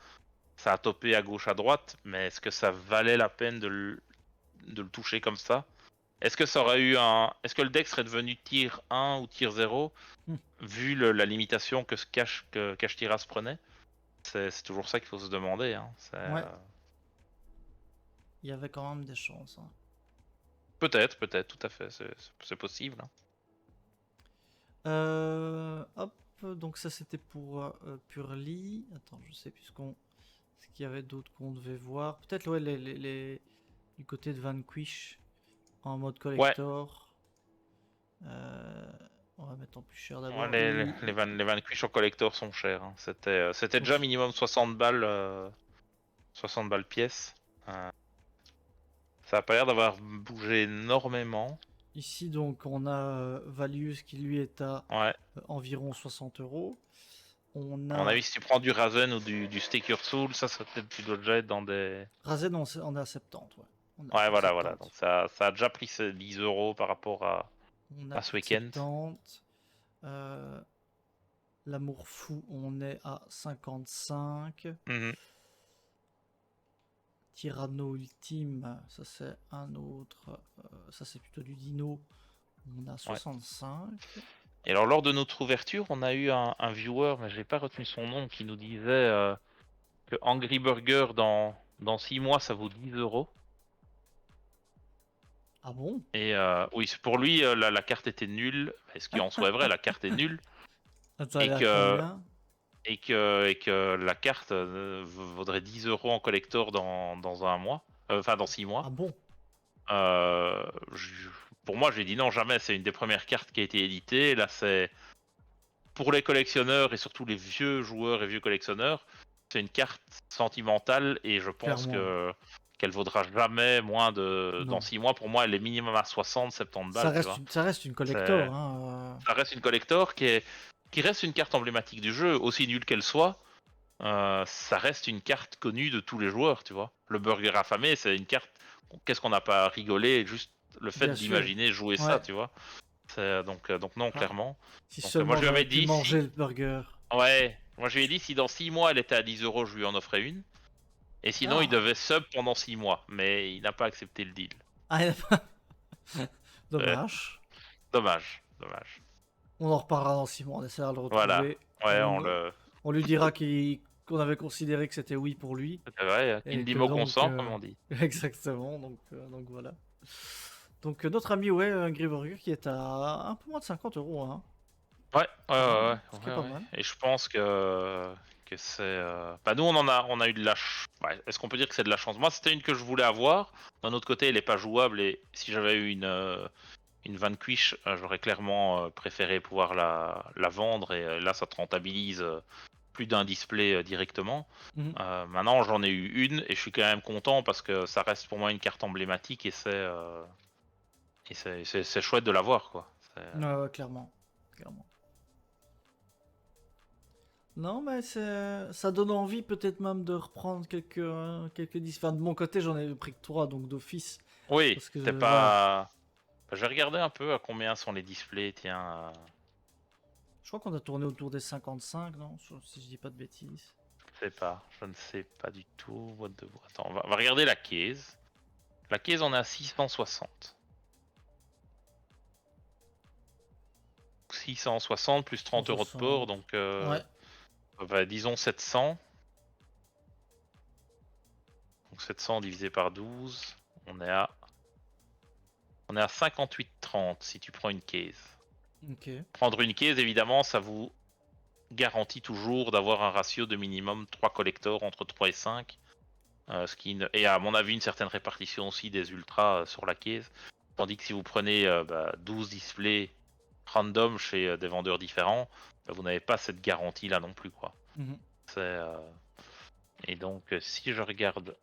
ça a topé à gauche à droite. Mais est-ce que ça valait la peine de le toucher comme ça? Est-ce que ça aurait eu un. Est-ce que le deck serait devenu tier 1 ou tier 0 Hmm. vu la limitation que Cash Tiras prenait? C'est toujours ça qu'il faut se demander, hein. Ouais, il y avait quand même des chances, hein. Peut-être, tout à fait, c'est possible, hein. Hop, donc ça c'était pour Purely. Attends, je sais plus ce qu'il y avait d'autre qu'on devait voir. Peut-être ouais, du côté de Vanquish en mode Ouais, collector. Euh, on va mettre en plus cher ouais, d'abord. les Vanquish en collector sont chers, hein. C'était Sont déjà ch- minimum 60 balles, 60 balles pièce. Euh, Ça a pas l'air d'avoir bougé énormément. Ici donc on a Valius qui lui est à Ouais. environ 60 euros. On À mon a avis, si tu prends du Razen ou du Stake Your Soul, ça serait peut-être, tu dois déjà être dans des. Razen, on est à 70, ouais. On a Ouais, plus de voilà. 70. Donc ça a déjà pris ses 10 € par rapport On a à ce plus de week-end. 70. Euh, L'amour fou, on est à 55. Mhm. Tyranno ultime, ça c'est un autre. Ça c'est plutôt du dino. On a Ouais. 65. Et alors, lors de notre ouverture, on a eu un viewer, mais j'ai pas retenu son nom, qui nous disait que Angry Burger, dans 6 mois, ça vaut 10 €. Ah bon? Et oui, pour lui, la carte était nulle. Ce qui en soit est vrai, la carte est nulle. Attends, elle Et est à que, combien? et que la carte vaudrait 10 € en collector dans un mois. Enfin, dans 6 mois. Ah bon? Euh, je- pour moi, j'ai dit non, jamais. C'est une des premières cartes qui a été éditée. Là, c'est pour les collectionneurs et surtout les vieux joueurs et vieux collectionneurs. C'est une carte sentimentale et je pense Clairement. que qu'elle vaudra jamais moins de. Dans Non. 6 mois, pour moi, elle est minimum à 60, 70 balles, tu vois. Ça reste une C'est- collector, hein. Ça reste une collector qui reste une carte emblématique du jeu, aussi nulle qu'elle soit. Ça reste une carte connue de tous les joueurs, tu vois. Le burger affamé, c'est une carte. Qu'est-ce qu'on n'a pas rigolé juste le fait Bien sûr. d'imaginer jouer ça, Ouais. tu vois. Donc non, Ah, clairement. si Donc moi seulement je lui j'aurais avais pu dit manger si. le burger. Ouais, moi je lui ai dit si dans 6 mois elle était à 10 €, je lui en offrais une. Et sinon il Ah, devait sub pendant 6 mois. Mais il n'a pas accepté le deal. ah, Euh, dommage. dommage. On en reparlera dans 6 mois. On essaiera de le Voilà. retrouver. Ouais, On lui dira qu'on avait considéré que c'était oui pour lui. C'est vrai, qui ne Et dit que mot donc. consent, comme on dit. Exactement. Donc voilà. Donc notre ami, ouais, Angry Burger qui est à un peu moins de 50 €, hein. Ouais, ouais, Quand même, ouais, hein. ouais, Ce qui est ouais, pas ouais. mal. Et je pense que c'est. Bah nous on a eu de la. Ouais, est-ce qu'on peut dire que c'est de la chance? Moi c'était une que je voulais avoir. D'un autre côté elle est pas jouable et si j'avais eu une Vanquish, j'aurais clairement préféré pouvoir la vendre et là ça te rentabilise plus d'un display directement. Mhm. Maintenant j'en ai eu une et je suis quand même content parce que ça reste pour moi une carte emblématique et c'est chouette de l'avoir quoi. Ouais, ouais, clairement. Clairement. Non, mais ça donne envie peut-être même de reprendre quelques disques. Enfin, de mon côté, j'en ai pris que 3, donc d'office. Oui, Parce que, t'es voilà. pas. J'ai regardé un peu à combien sont les displays, tiens. Je crois qu'on a tourné autour des 55, non? Si je dis pas de bêtises. Je ne sais pas du tout. Attends, on va regarder la case. La case, on est à 660. 660 plus 30 € de port, 160. donc Ouais. disons 700. Donc 700 divisé par 12, on est à, on est à 58,30 si tu prends une case. Ok. Prendre une case, évidemment, ça vous garantit toujours d'avoir un ratio de minimum 3 collectors entre 3 et 5. Et à mon avis, une certaine répartition aussi des ultras sur la case. Tandis que si vous prenez 12 displays random chez des vendeurs différents, vous n'avez pas cette garantie là non plus, quoi. Mhm. Et donc, si je regarde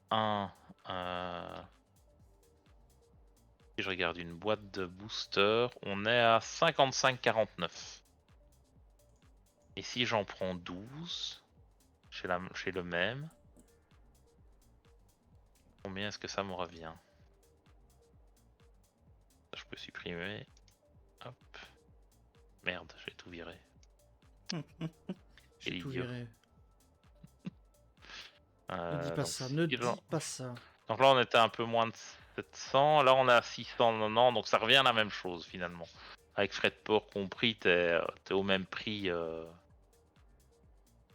si je regarde une boîte de booster, on est à 55,49. Et si j'en prends 12 chez le même, combien est-ce que ça me revient? Je peux supprimer. Hop. Merde, j'ai tout viré. J'ai tout Idiot. viré. Ne dis pas ça, ne dis pas ça. Donc là, on était un peu moins de 700. Là, on est à 690. Donc ça revient à la même chose finalement. Avec frais de port compris, t'es au même prix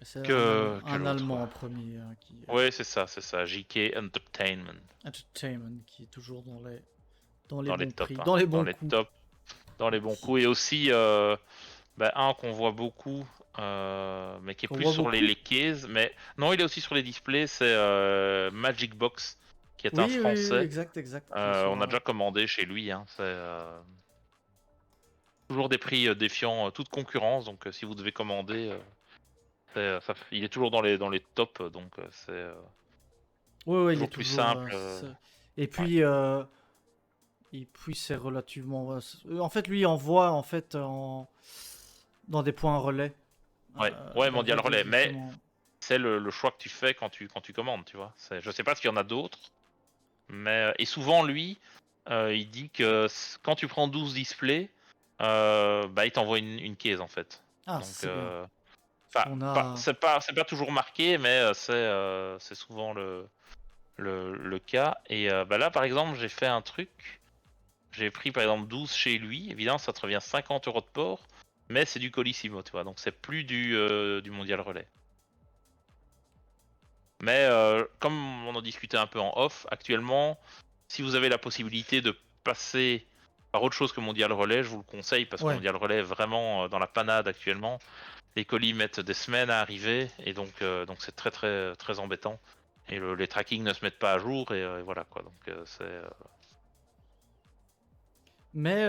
C'est que un l'autre. Allemand en premier, hein, Ouais, c'est ça. JK Entertainment. Entertainment, qui est toujours dans les Dans les bons tops. prix, Hein. dans les Dans bons les coups. tops. Dans les bons coups. Et aussi, un qu'on voit beaucoup, mais qui est Qu'on plus voit sur beaucoup. les cases. Mais non, il est aussi sur les displays. C'est Magic Box, qui est un Oui, oui, oui, français. exact. Qui est sur, On a déjà commandé chez lui. Hein. C'est toujours des prix défiant toute concurrence. Donc si vous devez commander, il est toujours dans les tops. Donc c'est ouais, ouais, il est toujours plus toujours. simple. Et Ouais. puis c'est relativement. En fait, lui il envoie en fait dans des points relais. Ouais, Il envoie Mondial Relais. Mais directement. c'est le choix que tu fais quand tu commandes, tu vois. Je sais pas s'il y en a d'autres. Et souvent, lui, il dit que quand tu prends 12 displays, il t'envoie une case en fait. Ah, Donc, c'est bien. Parce enfin, qu'on a. c'est pas toujours marqué, mais c'est souvent le cas. Et là, par exemple, j'ai fait un truc. J'ai pris par exemple 12 chez lui. Évidemment, ça te revient 50 € de port, mais c'est du Colissimo, tu vois. Donc, c'est plus du Mondial Relais. Mais comme on en discutait un peu en off, actuellement, si vous avez la possibilité de passer par autre chose que Mondial Relais, je vous le conseille parce que Ouais. Mondial Relais est vraiment dans la panade actuellement. Les colis mettent des semaines à arriver et donc c'est très très très embêtant. Et les tracking ne se mettent pas à jour et voilà quoi. Donc c'est Mais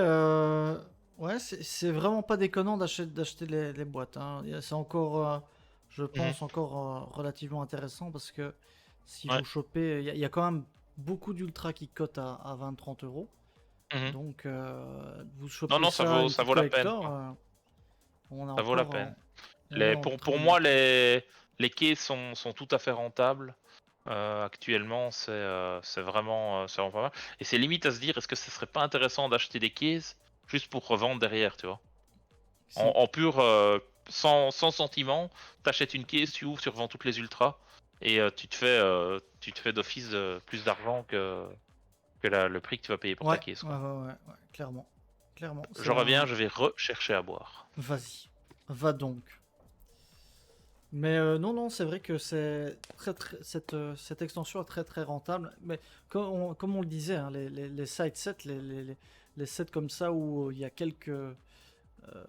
ouais, c'est vraiment pas déconnant d'acheter les boîtes, hein. C'est encore, je Mhm. pense, encore relativement intéressant parce que si Ouais. vous chopez, il y a quand même beaucoup d'ultra qui cotent à 20-30 euros. Mhm. Donc, vous Non chopez non, ça ça, vaut une ça petite vaut la peine collector, quoi. on est Ça vaut la encore, peine. on est dans de très Pour bonnes moi, affaires. les quais sont tout à fait rentables. Actuellement, c'est vraiment pas mal. Et c'est limite à se dire, est-ce que ce serait pas intéressant d'acheter des cases juste pour revendre derrière, tu vois? Si. En pur, sans sentiment, t'achètes une case, tu ouvres, tu revends toutes les ultras, et tu te fais d'office plus d'argent que le prix que tu vas payer pour ta Ouais, case, ouais, quoi. ouais, ouais, ouais, clairement. Clairement, Je c'est reviens, un. je vais rechercher à boire. Vas-y, va donc. Mais non, non, c'est vrai que c'est cette extension est très très rentable. Mais comme on le disait, hein, les side sets, les sets comme ça où il y a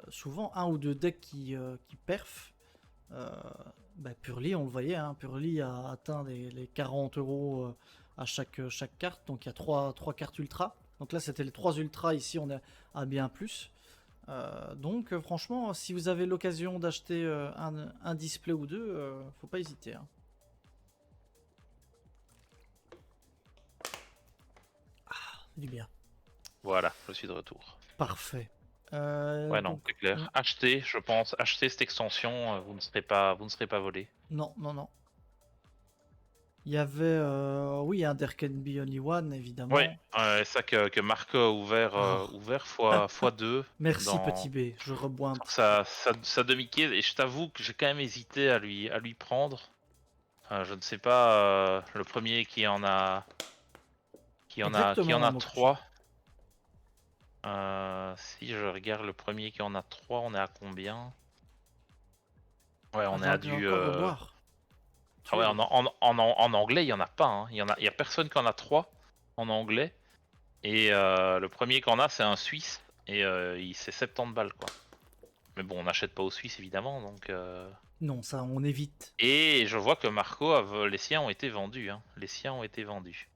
souvent un ou deux decks qui perfent. Euh, Purely, on le voyait, hein, Purely a atteint les 40 euros à chaque carte. Donc il y a trois cartes ultra. Donc là, c'était les 3 ultras. Ici, on est à bien plus. Donc franchement, si vous avez l'occasion d'acheter un display ou deux, faut pas hésiter, hein. Du bien. Voilà, je suis de retour. Parfait. Ouais, non, Donc, c'est clair. Achetez, je pense, achetez cette extension, vous ne serez pas volé. non, non, non. Il y avait, oui, un There Can Be Only One, Ouais, évidemment. ça que Marco a Ah, ouvert fois 2 merci petit dans B, je rebois un sur petit peu. sa demi-case, et je t'avoue que j'ai quand même hésité à lui prendre. Je ne sais pas, le premier qui en Exactement, a Mokuchi. 3. Si je regarde le premier qui en a 3, on est à combien? Ouais, Ah, on est à j'ai du. encore reboire. Ah Tu ouais, es. en anglais, il y en a pas, hein. Il y a personne qui en a 3 en anglais. Et le premier qu'on a, c'est un Suisse. Et c'est 70 balles, quoi. Mais bon, on n'achète pas aux Suisses, évidemment. Non, ça, on évite. Et je vois que les siens ont été vendus, hein. Les siens ont été vendus.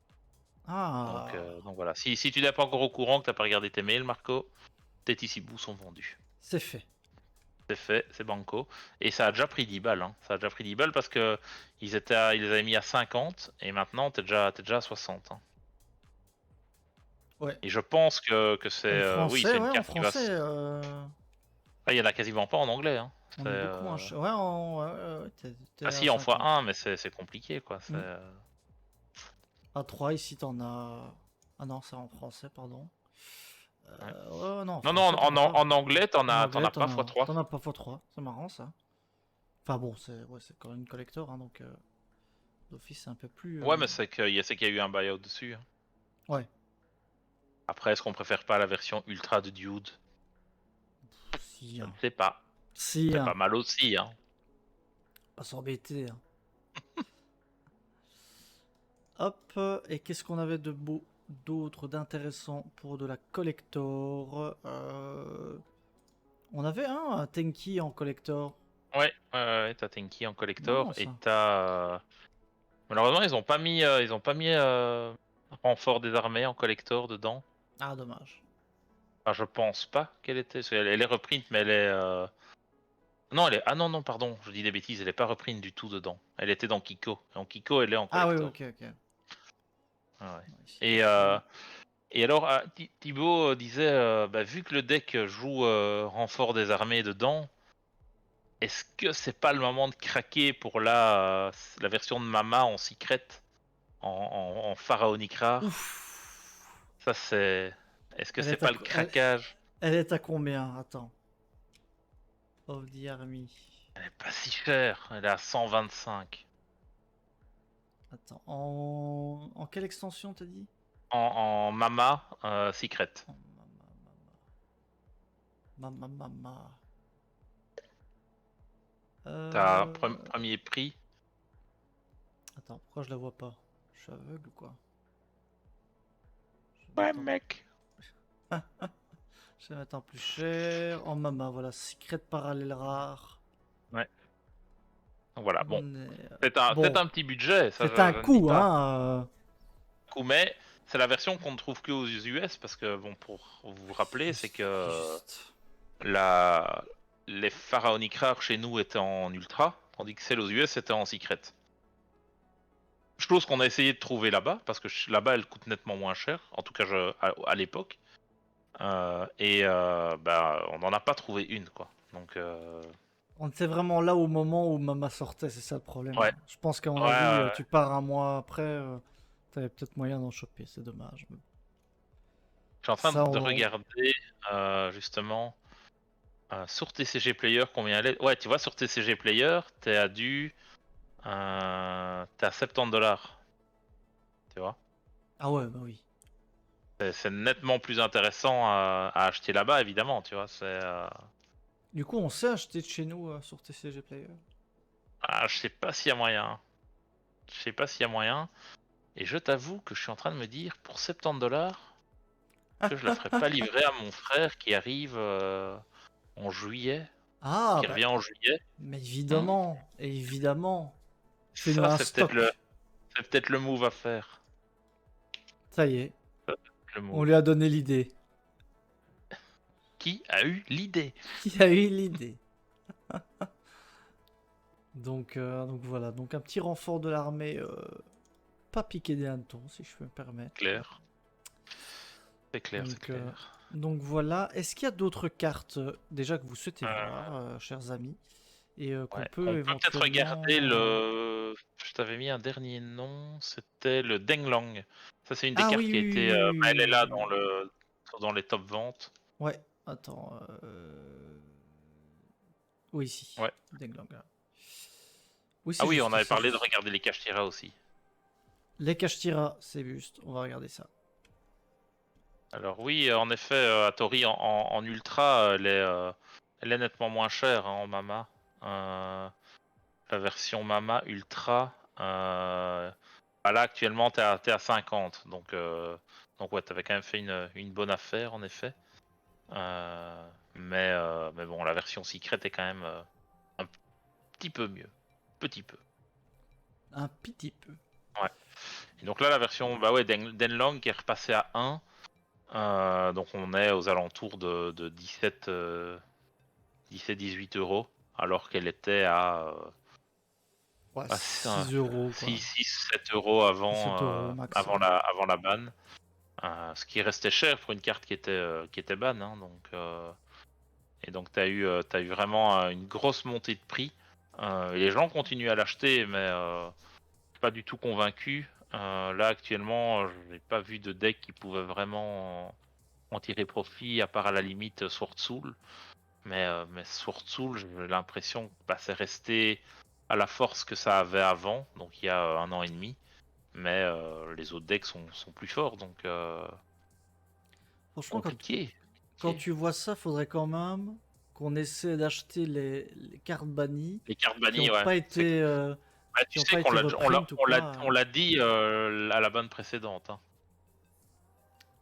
Ah, Donc voilà. Si tu n'es pas encore au courant, que tu n'as pas regardé tes mails, Marco, tes ici bout sont vendus. c'est fait. C'est fait, c'est banco. Et ça a déjà pris 10 balles, hein. Ça a déjà pris 10 balles parce que ils les avaient mis à 50 et maintenant t'es déjà à 60, hein. Ouais. Et je pense que c'est En oui, français, c'est une ouais, en carte qui va. français, Ah, il y en a quasiment pas en anglais, hein. on est beaucoup moins cher. Ouais, ouais, ouais, ouais, t'es Ah à si, en fois 50. un, mais c'est compliqué, quoi. Hmm. À 3 ici, t'en as. Ah non, c'est en français, pardon. Ouais. Ouais, non, en Non, non, français, t'en as pas. en anglais, En t'en anglais, as pas fois 3. t'en as pas x3. C'est marrant, ça. Enfin bon, c'est quand même une collector, hein, donc d'office, c'est un peu plus. Ouais, mais c'est qu'il y a eu un buyout dessus, hein. Ouais. Après, est-ce qu'on préfère pas la version ultra de Dude? Si, Je ne hein. sais pas. Si, C'est hein. pas mal aussi, hein. Pas s'embêter, hein. Hop, et qu'est-ce qu'on avait de beau d'autre, d'intéressant pour de la collector? On avait un Tenki en collector. Ouais, t'as Tenki en Marrant, collector et ça. t'as. Malheureusement, ils ont pas mis renfort des armées en collector dedans. Ah, dommage. Enfin, je pense pas qu'elle était. Parce qu'elle elle est reprint, mais elle est. Non, elle est. Ah non, non, pardon, je dis des bêtises, elle est pas reprint du tout dedans. Elle était dans Kiko. En Kiko, elle est en Ah oui, collector. ok, ok. Ah ouais. Ouais, ici, Et, ici. euh, et alors, Thibaut disait, vu que le deck joue renfort des armées dedans, est-ce que c'est pas le moment de craquer pour la version de Mama en secret? en pharaonique rare. Ouf. Ça, c'est. Est-ce que Elle c'est est à, pas le co- elle, craquage? elle est à combien? Attends. Of the Army. Elle est pas si chère. Elle est à 125. Attends. En quelle extension t'as dit? En Mama Secret. Oh, Mama. T'as Euh... premier prix. Attends, pourquoi je la vois pas? Je suis aveugle ou quoi? Je vais Ouais, mettre en, mec. je vais mettre en plus cher. En Mama, voilà. Secret parallèle rare. Ouais. Donc voilà, bon. On est... C'est Bon, un petit budget, ça c'est un je ne dis coup, pas. hein. Mais c'est la version qu'on ne trouve que aux US parce que, bon, pour vous rappeler, c'est Juste, que juste. la... les pharaoniques rares chez nous étaient en ultra, tandis que celles aux US étaient en secret. Chose qu'on a essayé de trouver là-bas, parce que là-bas elle coûte nettement moins cher, en tout cas à l'époque. Bah, on n'en a pas trouvé une, quoi. Donc, On était vraiment là au moment où Mama sortait, c'est ça le problème. ouais, Je pense qu'à mon ouais, avis, ouais. tu pars un mois après, t'avais peut-être moyen d'en choper, c'est dommage. Je suis en train Ça, de regarder justement sur TCG Player combien elle est. Ouais, tu vois, sur TCG Player, t'es à t'es à 70 $. Tu vois, Ah ouais, bah oui. c'est nettement plus intéressant à acheter là-bas, évidemment. Tu vois, Du coup, on sait acheter de chez nous sur TCG Player. je sais pas s'il y a moyen. Je sais pas s'il y a moyen. Et je t'avoue que je suis en train de me dire, pour 70 $, que je la ferais pas livrer à mon frère qui arrive en juillet, Ah, qui bah, revient en juillet. mais Hmm, évidemment, évidemment. Fais-nous ça, un stock. c'est peut-être le move à faire. Ça y est, Le on move. lui a donné l'idée. Qui a eu l'idée? Qui a eu l'idée? Donc voilà, donc un petit renfort de l'armée, pas piqué des hannetons, si je peux me permettre. Clair. C'est clair, c'est Donc, euh, clair. donc voilà. Est-ce qu'il y a d'autres cartes déjà que vous souhaitez Euh, voir, chers amis, et qu'on ouais. peut On peut peut-être éventuellement. regarder le. Je t'avais mis un dernier nom, c'était le Denglong. Ça, c'est une des Ah cartes oui, qui a oui, été. oui, oui, Bah, elle est là oui, oui, oui. dans les top ventes. Ouais, attends. Oui, ici. Ouais. Denglang. Oui, Ah c'est oui, on juste, avait c'est parlé de juste. regarder les Kashtira aussi. Les Kashtira, c'est juste. On va regarder ça. Alors oui, en effet, Atori en ultra, elle est nettement moins chère hein, en Mama. La version Mama Ultra, bah là actuellement t'es à 50, donc ouais, t'avais quand même fait une bonne affaire en effet. Mais bon, la version Secret est quand même un petit peu mieux, petit peu. Un petit peu. Ouais. Et donc là la version, bah ouais, Denlong qui est repassée à 1. Donc on est aux alentours de 17, 17-18 euros, alors qu'elle était Ouais, à 6 € quoi. 6-7 € 7 € max, ouais. avant la ban. Ce qui restait cher pour une carte qui était ban. Hein, et donc t'as eu vraiment une grosse montée de prix. Et les gens continuent à l'acheter, mais je suis pas du tout convaincu. Là actuellement, je n'ai pas vu de deck qui pouvait vraiment en tirer profit, à part à la limite Sword Soul. Mais Sword Soul, j'ai l'impression que bah, c'est resté à la force que ça avait avant, donc il y a 1 an et demi. Mais les autres decks sont plus forts, donc Franchement, compliqué. quand Compliqué. tu vois ça, faudrait quand même qu'on essaie d'acheter les cartes bannies Les cartes qui bannies, n'ont ouais. pas C'est été, bah, qui tu ont sais pas qu'on été reprint ou quoi. on l'a dit à la bonne précédente. Hein.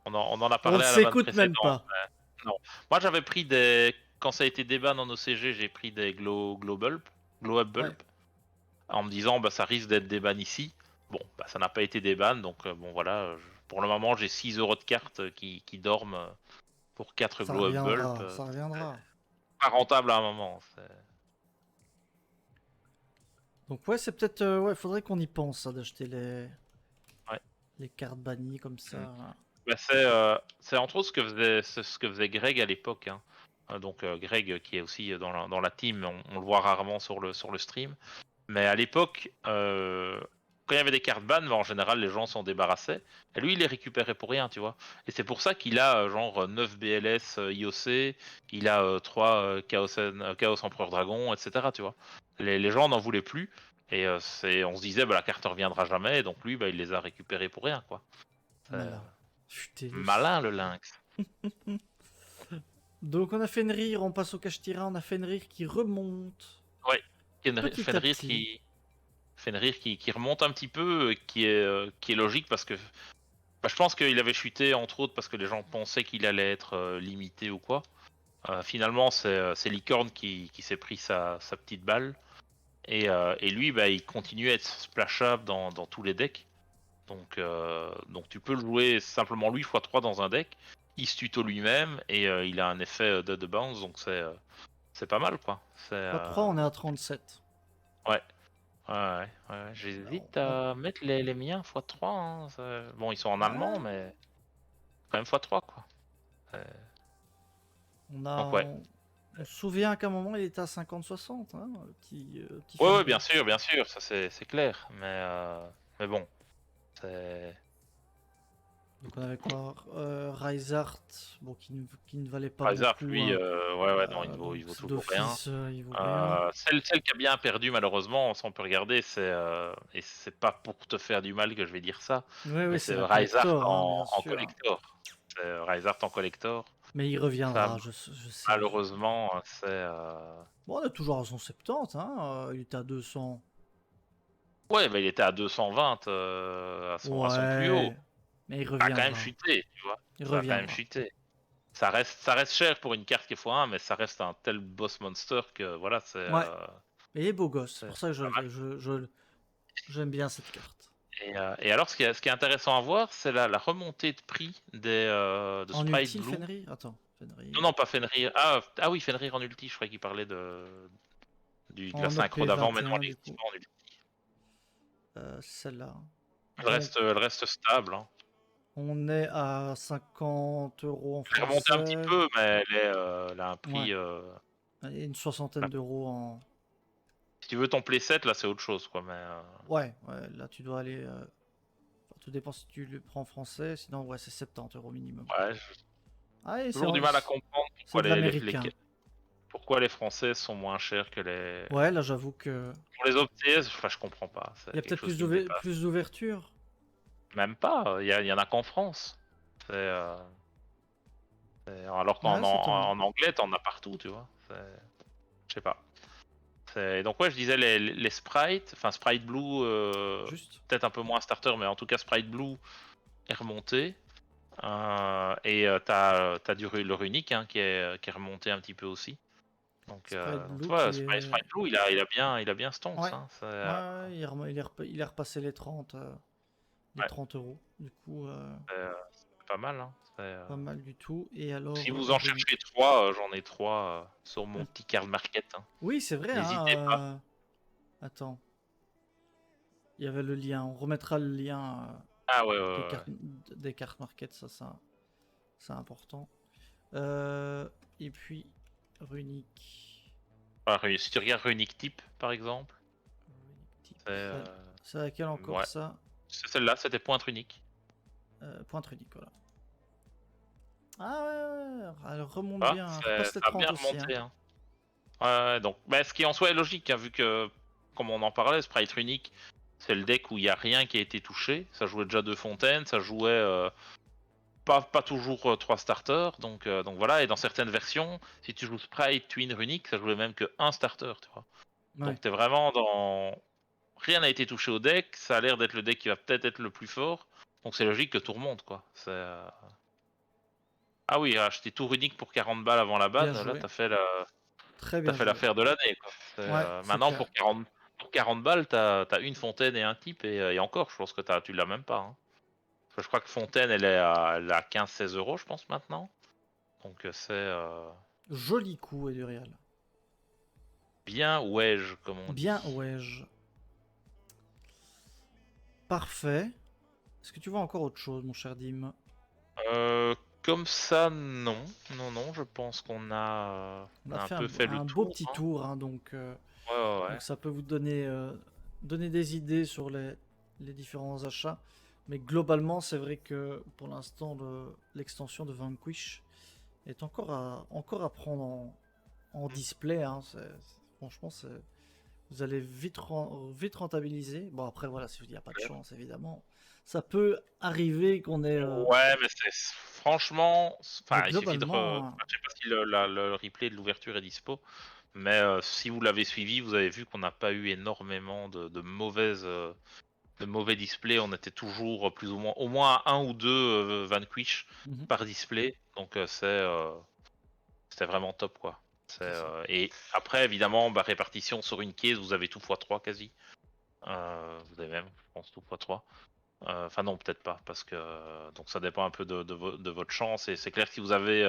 On en a On ne parlé à la bonne s'écoute même précédente. pas. Non. Moi j'avais pris des. Quand ça a été déban en OCG, j'ai pris des Glow Up Ouais. Bulb, en me disant bah ça risque d'être déban ici. Bon, bah ça n'a pas été déban, donc bon voilà. Pour le moment, j'ai 6 € de cartes qui dorment pour 4 Ça Glow Up Bulb. reviendra, ça reviendra. Pas rentable à un moment. Donc ouais, c'est peut-être, ouais, faudrait qu'on y pense, ça, d'acheter Ouais. les cartes bannies comme Mm. ça. Bah, c'est entre autres ce que faisait Greg à l'époque. Hein. Donc Greg qui est aussi dans la team, on le voit rarement sur le stream. Mais à l'époque, quand il y avait des cartes ban, bah, en général, les gens s'en débarrassaient. Et lui, il les récupérait pour rien, tu vois. Et c'est pour ça qu'il a genre 9 BLS IOC, il a 3 Chaos Empereur Dragon, etc. Tu vois. Les gens n'en voulaient plus. Et on se disait, bah, la carte ne reviendra jamais. Et donc lui, bah, il les a récupérés pour rien, quoi. C'est Malin. Futé. malin, le lynx. Donc on a Fenrir, on passe au Kashtira, on a Fenrir qui remonte Ouais. petit à petit. Fenrir qui remonte un petit peu, qui est logique parce que bah, je pense qu'il avait chuté entre autres parce que les gens pensaient qu'il allait être limité ou quoi. Finalement, c'est Licorne qui s'est pris sa petite balle. Et lui, bah, il continue à être splashable dans tous les decks. Donc tu peux le jouer simplement lui x3 dans un deck. Il se tuto lui-même et il a un effet de bounce, donc c'est pas mal quoi. Pas 3, on est à 37. Ouais. Ouais. J'hésite On, à mettre les miens x3. Hein. Bon, ils sont en allemand, ouais, mais quand même x3 quoi. Euh, on a, Donc ouais. on se souvient qu'à un moment il était à 50-60, hein, petit Ouais, Fenrir. bien sûr, ça c'est clair. Mais bon, c'est. Donc on avait quoi Reinhardt, bon, qui ne valait pas Reinhardt, beaucoup, lui, hein. ouais, non, il Donc vaut toujours rien. d'office, il vaut rien. Celle qui a bien perdu, malheureusement, ça on peut regarder, et c'est pas pour te faire du mal que je vais dire ça, Oui, mais oui, c'est c'est la Reinhardt collector, hein, bien en sûr. collector. C'est Reinhardt en collector. Mais il Ça, reviendra, je sais. malheureusement, c'est. Bon, on est toujours à 170, hein. Il était à 200. Ouais, bah, il était à 220 à son plus haut. Ouais, mais il Ça a quand même reviendra. chuté, tu vois. Il Ça a quand même reviendra. chuté. Ça reste cher pour une carte qui est x1, mais ça reste un tel boss monster que voilà, Ouais, mais il est beau gosse. C'est pour c'est ça que pas mal. j'aime bien cette carte. Et alors, ce qui est intéressant à voir, c'est la remontée de prix de En Sprite ulti, Blue. Fenrir? Attends, Non, Fenrir. non, pas Fenrir. Ah oui, Fenrir en ulti, je croyais qu'il parlait de la En synchro d'avant, mais non, EP21, elle est du coup. effectivement en ulti. Celle-là. Elle Donc, reste, elle reste stable. Hein. on est à 50 € en Elle est remontée un petit français. peu, mais elle a un Ouais, prix. et une soixantaine d'euros en. Si tu veux ton playset, là, c'est autre chose, quoi. Mais Ouais, ouais, là tu dois aller. Enfin, tout dépend si tu le prends en français. Sinon, ouais, c'est 70 € minimum. ouais, j'ai Ah, et toujours du mal à comprendre c'est pourquoi de l'américain. pourquoi les Français sont moins chers que les. Ouais, là j'avoue que. Pour les OTS, enfin, je comprends pas. Il y C'est a quelque peut-être chose qui me dépasse. plus d'ouverture. Même pas, il y en a qu'en France. C'est, alors qu'en Ouais, c'est étonnant. en anglais, t'en as partout, tu vois. Je sais pas. Donc ouais, je disais les sprites, enfin Sprite Blue, Juste. peut-être un peu moins starter, mais en tout cas Sprite Blue est remonté. Et t'as le runique hein, qui est remonté un petit peu aussi. Sprite Donc Blue tu vois, qui est. Sprite Blue, il a bien stonks. Ouais. Hein, Ouais, il est repassé les ouais, 30 euros. Du coup, c'est pas mal. Hein. pas mal du tout. Et Si alors, vous en cherchez trois, j'en ai trois sur mon petit card market. Hein. oui, c'est vrai, hein. N'hésitez pas. Attends, il y avait le lien. On remettra le lien Ah ouais, des ouais, ouais. cartes, des cartes market, ça c'est important. Et puis, Runic. Voilà, si tu regardes Runic Type, par exemple, Runic type. c'est C'est laquelle encore ouais, ça? c'est celle-là, c'était Pointe Runique. Point Runic, voilà. Ah ouais, ouais, elle remonte Ah, bien. Elle ça repasse les a bien 30 aussi, hein. remonté. Hein. Ouais, donc, bah, ce qui en soi est logique, hein, vu que, comme on en parlait, Sprite Runique, c'est le deck où il n'y a rien qui a été touché. Ça jouait déjà deux fontaines, ça jouait pas toujours trois starters. Donc voilà, et dans certaines versions, si tu joues Sprite Twin Runique, ça jouait même que un starter, tu vois. Ouais, Donc t'es vraiment dans. Rien n'a été touché au deck, ça a l'air d'être le deck qui va peut-être être le plus fort. Donc c'est logique que tout remonte, quoi. Ah oui, acheter tout Runique pour 40 balles avant la ban, bien là joué. Très t'as bien fait joué. l'affaire de l'année, quoi. Ouais, c'est Maintenant, clair. pour 40 balles, t'as une fontaine et un type, et encore, je pense que tu l'as même pas. Hein. Parce que je crois que fontaine, elle est à 15-16 euros, je pense, maintenant. Donc c'est Joli coup, Edurial. bien wedge, comme on Bien, dit. ouais. Parfait. Est-ce que tu vois encore autre chose, mon cher Dim? Comme ça, non. Non, non, je pense On on a a un fait peu fait le un beau tour. petit Hein. tour, hein, Ouais, ouais, donc ouais. ça peut vous donner des idées sur les, les différents achats. Mais globalement, c'est vrai que pour l'instant, l'extension de Vanquish est encore à prendre en display. Hein. Franchement, vous allez vite rentabiliser. Bon, après, voilà, s'il n'y a pas de chance, évidemment, ça peut arriver qu'on ait. Ouais, mais franchement, Mais enfin, il suffit de. globalement, Je sais pas si le replay de l'ouverture est dispo, mais si vous l'avez suivi, vous avez vu qu'on n'a pas eu énormément de mauvais displays. On était toujours plus ou moins, au moins un ou deux Vanquish mhm, par display, donc c'était vraiment top quoi. c'est ça. Et après, évidemment, bah, répartition sur une case, vous avez tout x3 quasi. Vous avez même, je pense, tout x3. Enfin non, peut-être pas, parce que donc ça dépend un peu de votre chance. Et c'est clair que si vous avez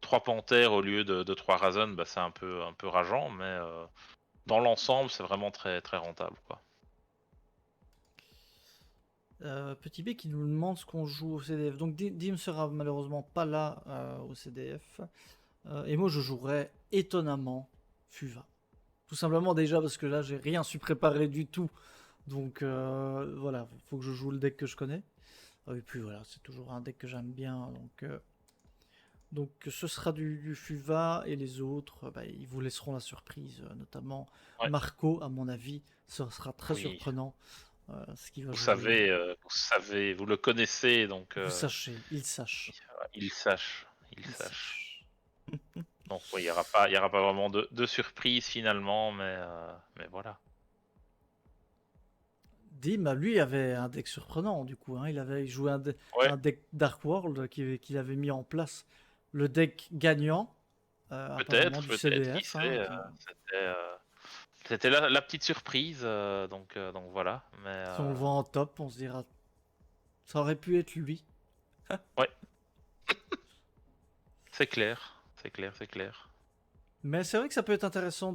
3 panthères au lieu de 3 Razen, bah, c'est un peu rageant, mais dans l'ensemble, c'est vraiment très très rentable quoi. Petit B qui nous demande ce qu'on joue au CDF. Donc Dim sera malheureusement pas là au CDF. Et moi je jouerai étonnamment Fuva. Tout simplement déjà parce que là j'ai rien su préparer du tout. Donc voilà, faut que je joue le deck que je connais. Et puis voilà, c'est toujours un deck que j'aime bien. Donc ce sera du Fuva et les autres, bah, ils vous laisseront la surprise. Notamment Ouais, Marco, à mon avis, ce sera très oui. surprenant ce qu'il va jouer. Vous savez, vous le connaissez, donc Vous sachez, il sache. il sache, il Il sache. sache. Donc oui, il y aura pas vraiment de surprise finalement, mais voilà. Dim, lui, avait un deck surprenant, du coup. Hein. Il avait joué Ouais, un deck Dark World qu'il avait mis en place. Le deck gagnant, apparemment, du peut-être, qui CDF. Hein, sait. C'était la petite surprise, donc voilà. Mais si on le voit en top, on se dira, ça aurait pu être lui. ouais, c'est clair, c'est clair, c'est clair. Mais c'est vrai que ça peut être intéressant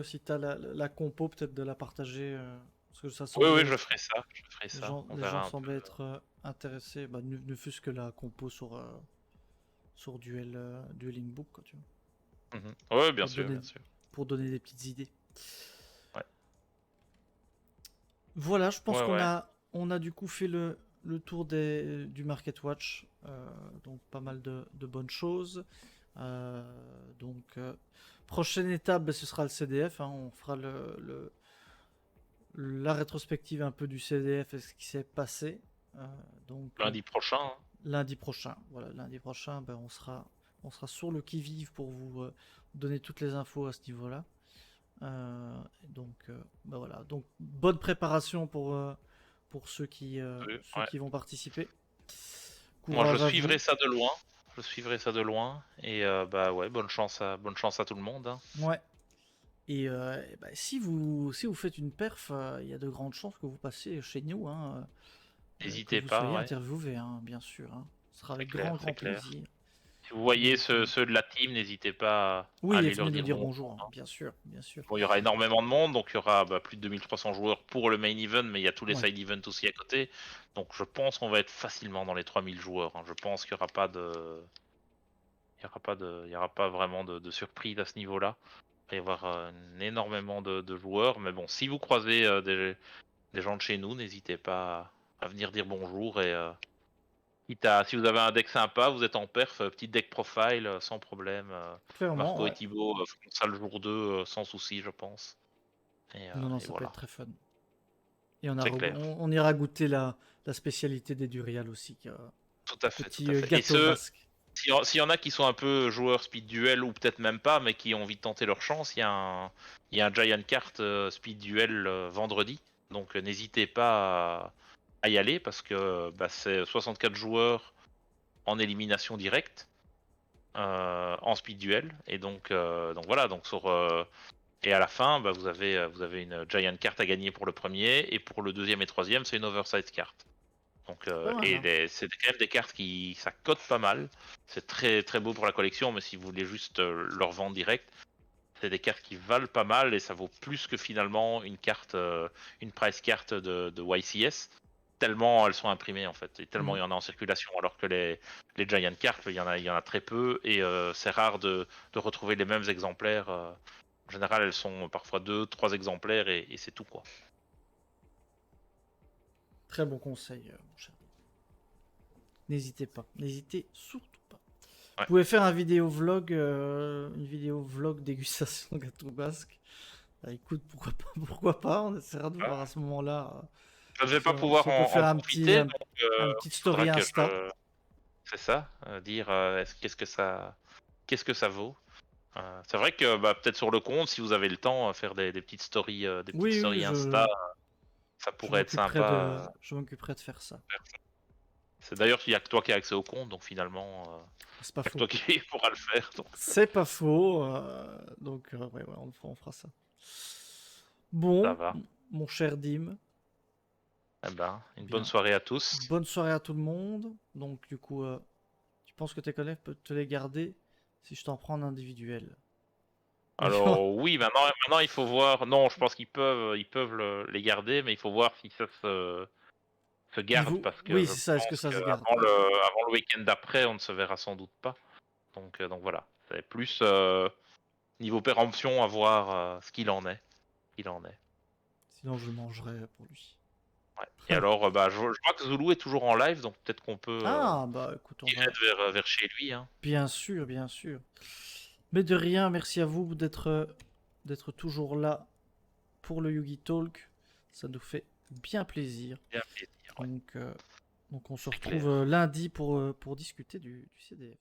si tu as la compo, peut-être de la partager. Parce que ça Oui, semblait oui, je être. ferai ça, je ferai ça. On Les gens verra un peu. semblaient être intéressés. Bah, ne fût-ce que la compo sur Dueling Book, quoi, tu vois. Mhm. Ouais, bien Pour sûr, donner, bien sûr. pour donner des petites idées. Ouais, Voilà, je pense ouais, ouais. on a du coup fait le tour du Market Watch. Donc pas mal de bonnes choses. Euh, donc prochaine étape, ben, ce sera le CDF. Hein. On fera la rétrospective un peu du CDF et ce qui s'est passé. Euh, donc Lundi prochain, hein. lundi prochain. Voilà, lundi prochain, ben, on sera sur le qui-vive pour vous donner toutes les infos à ce niveau-là. Donc, bah voilà. Donc, bonne préparation pour ceux Ouais. qui vont participer. Moi, je Courage à vous. suivrai ça de loin. Je suivrai ça de loin. Et bah ouais, bonne chance à tout le monde, hein. Ouais. Et bah, si vous faites une perf, il y a de grandes chances que vous passiez chez nous, hein, que N'hésitez vous pas, soyez ouais. interviewé, hein, bien sûr. Hein. Ce sera C'est avec clair, c'est grand clair. plaisir. Si vous voyez Donc, ceux de la team, n'hésitez pas à oui, et aller leur venez nous dire dire bonjour, bonjour, hein, hein. bien sûr, bien sûr. Bon, il y aura énormément de monde, donc il y aura plus de 2300 joueurs pour le main event, mais il y a tous les Ouais. side events aussi à côté. Donc je pense qu'on va être facilement dans les 3000 joueurs, hein. Je pense qu'il y aura pas de, il y aura pas vraiment de surprise à ce niveau-là. Il va y avoir énormément de joueurs, mais bon, si vous croisez des gens de chez nous, n'hésitez pas à venir dire bonjour et si vous avez un deck sympa, vous êtes en perf, petit deck profile, sans problème. Clairement, Marco et ouais. Thibaut feront ça le jour 2 sans souci, je pense. Non, non, Et ça peut être voilà, très fun. Et c'est clair. on ira goûter la spécialité des Durial aussi. Tout à fait, tout Petit à fait. Et gâteau basque. s'il y en a qui sont un peu joueurs speed duel ou peut-être même pas, mais qui ont envie de tenter leur chance, il y a un Giant Kart speed duel vendredi. Donc n'hésitez pas à y aller parce que bah, c'est 64 joueurs en élimination directe en speed duel. Et donc voilà, donc et à la fin, bah, vous avez une Giant Card à gagner pour le premier, et pour le deuxième et troisième, c'est une Oversize Card. Donc, Pas mal, hein. c'est quand même des cartes qui ça cote pas mal. C'est très très beau pour la collection, mais si vous voulez juste leur vendre direct, c'est des cartes qui valent pas mal et ça vaut plus que finalement une price carte de YCS. Tellement elles sont imprimées en fait, et tellement il Mhm. y en a en circulation. Alors que les Giant Cards, il y en a très peu et c'est rare de retrouver les mêmes exemplaires. En général, elles sont parfois deux, trois exemplaires et c'est tout quoi. Très bon conseil, mon cher. N'hésitez pas, n'hésitez surtout pas. Ouais. Vous pouvez faire une vidéo vlog dégustation de gâteau basque. Bah, écoute, pourquoi pas, on essaiera de voir à ce moment-là Je ne vais pas pouvoir si on peut faire en profiter, donc un petit il faudra story que Insta. C'est ça, dire qu'est-ce que ça vaut. C'est vrai que peut-être sur le compte, si vous avez le temps, faire des petites stories, Oui, Insta, ça je pourrait être m'occuperai sympa. je m'occuperai de faire ça. C'est d'ailleurs, il y a que toi qui as accès au compte, donc finalement, C'est pas il y a que faux. toi qui pourra le faire. Donc, C'est pas faux. Donc, ouais, on fera ça. ça Bon, va. mon cher Dim, Eh ben, une bonne bien. soirée à tous. Bonne soirée à tout le monde. Donc, du coup, tu penses que tes collègues peuvent te les garder si je t'en prends en individuel? Alors oui, maintenant il faut voir. Non, je pense ils peuvent les garder, mais il faut voir si ça se garde parce que Oui, je c'est ça. Est-ce que pense ça que se garde? Ouais. avant le week-end d'après, on ne se verra sans doute pas. Donc voilà, c'est plus niveau péremption à voir ce qu'il en est. Il en est. Sinon, je le mangerai pour lui. Ouais. Et alors, je crois que Zulu est toujours en live, donc peut-être qu'on peut Ah, bah écoute, on va. direct vers chez lui. Hein. Bien sûr, bien sûr. Mais de rien, merci à vous d'être toujours là pour le Yugi Talk. Ça nous fait bien plaisir. Bien plaisir, ouais. Donc, donc on se C'est retrouve clair. lundi pour discuter du CDF.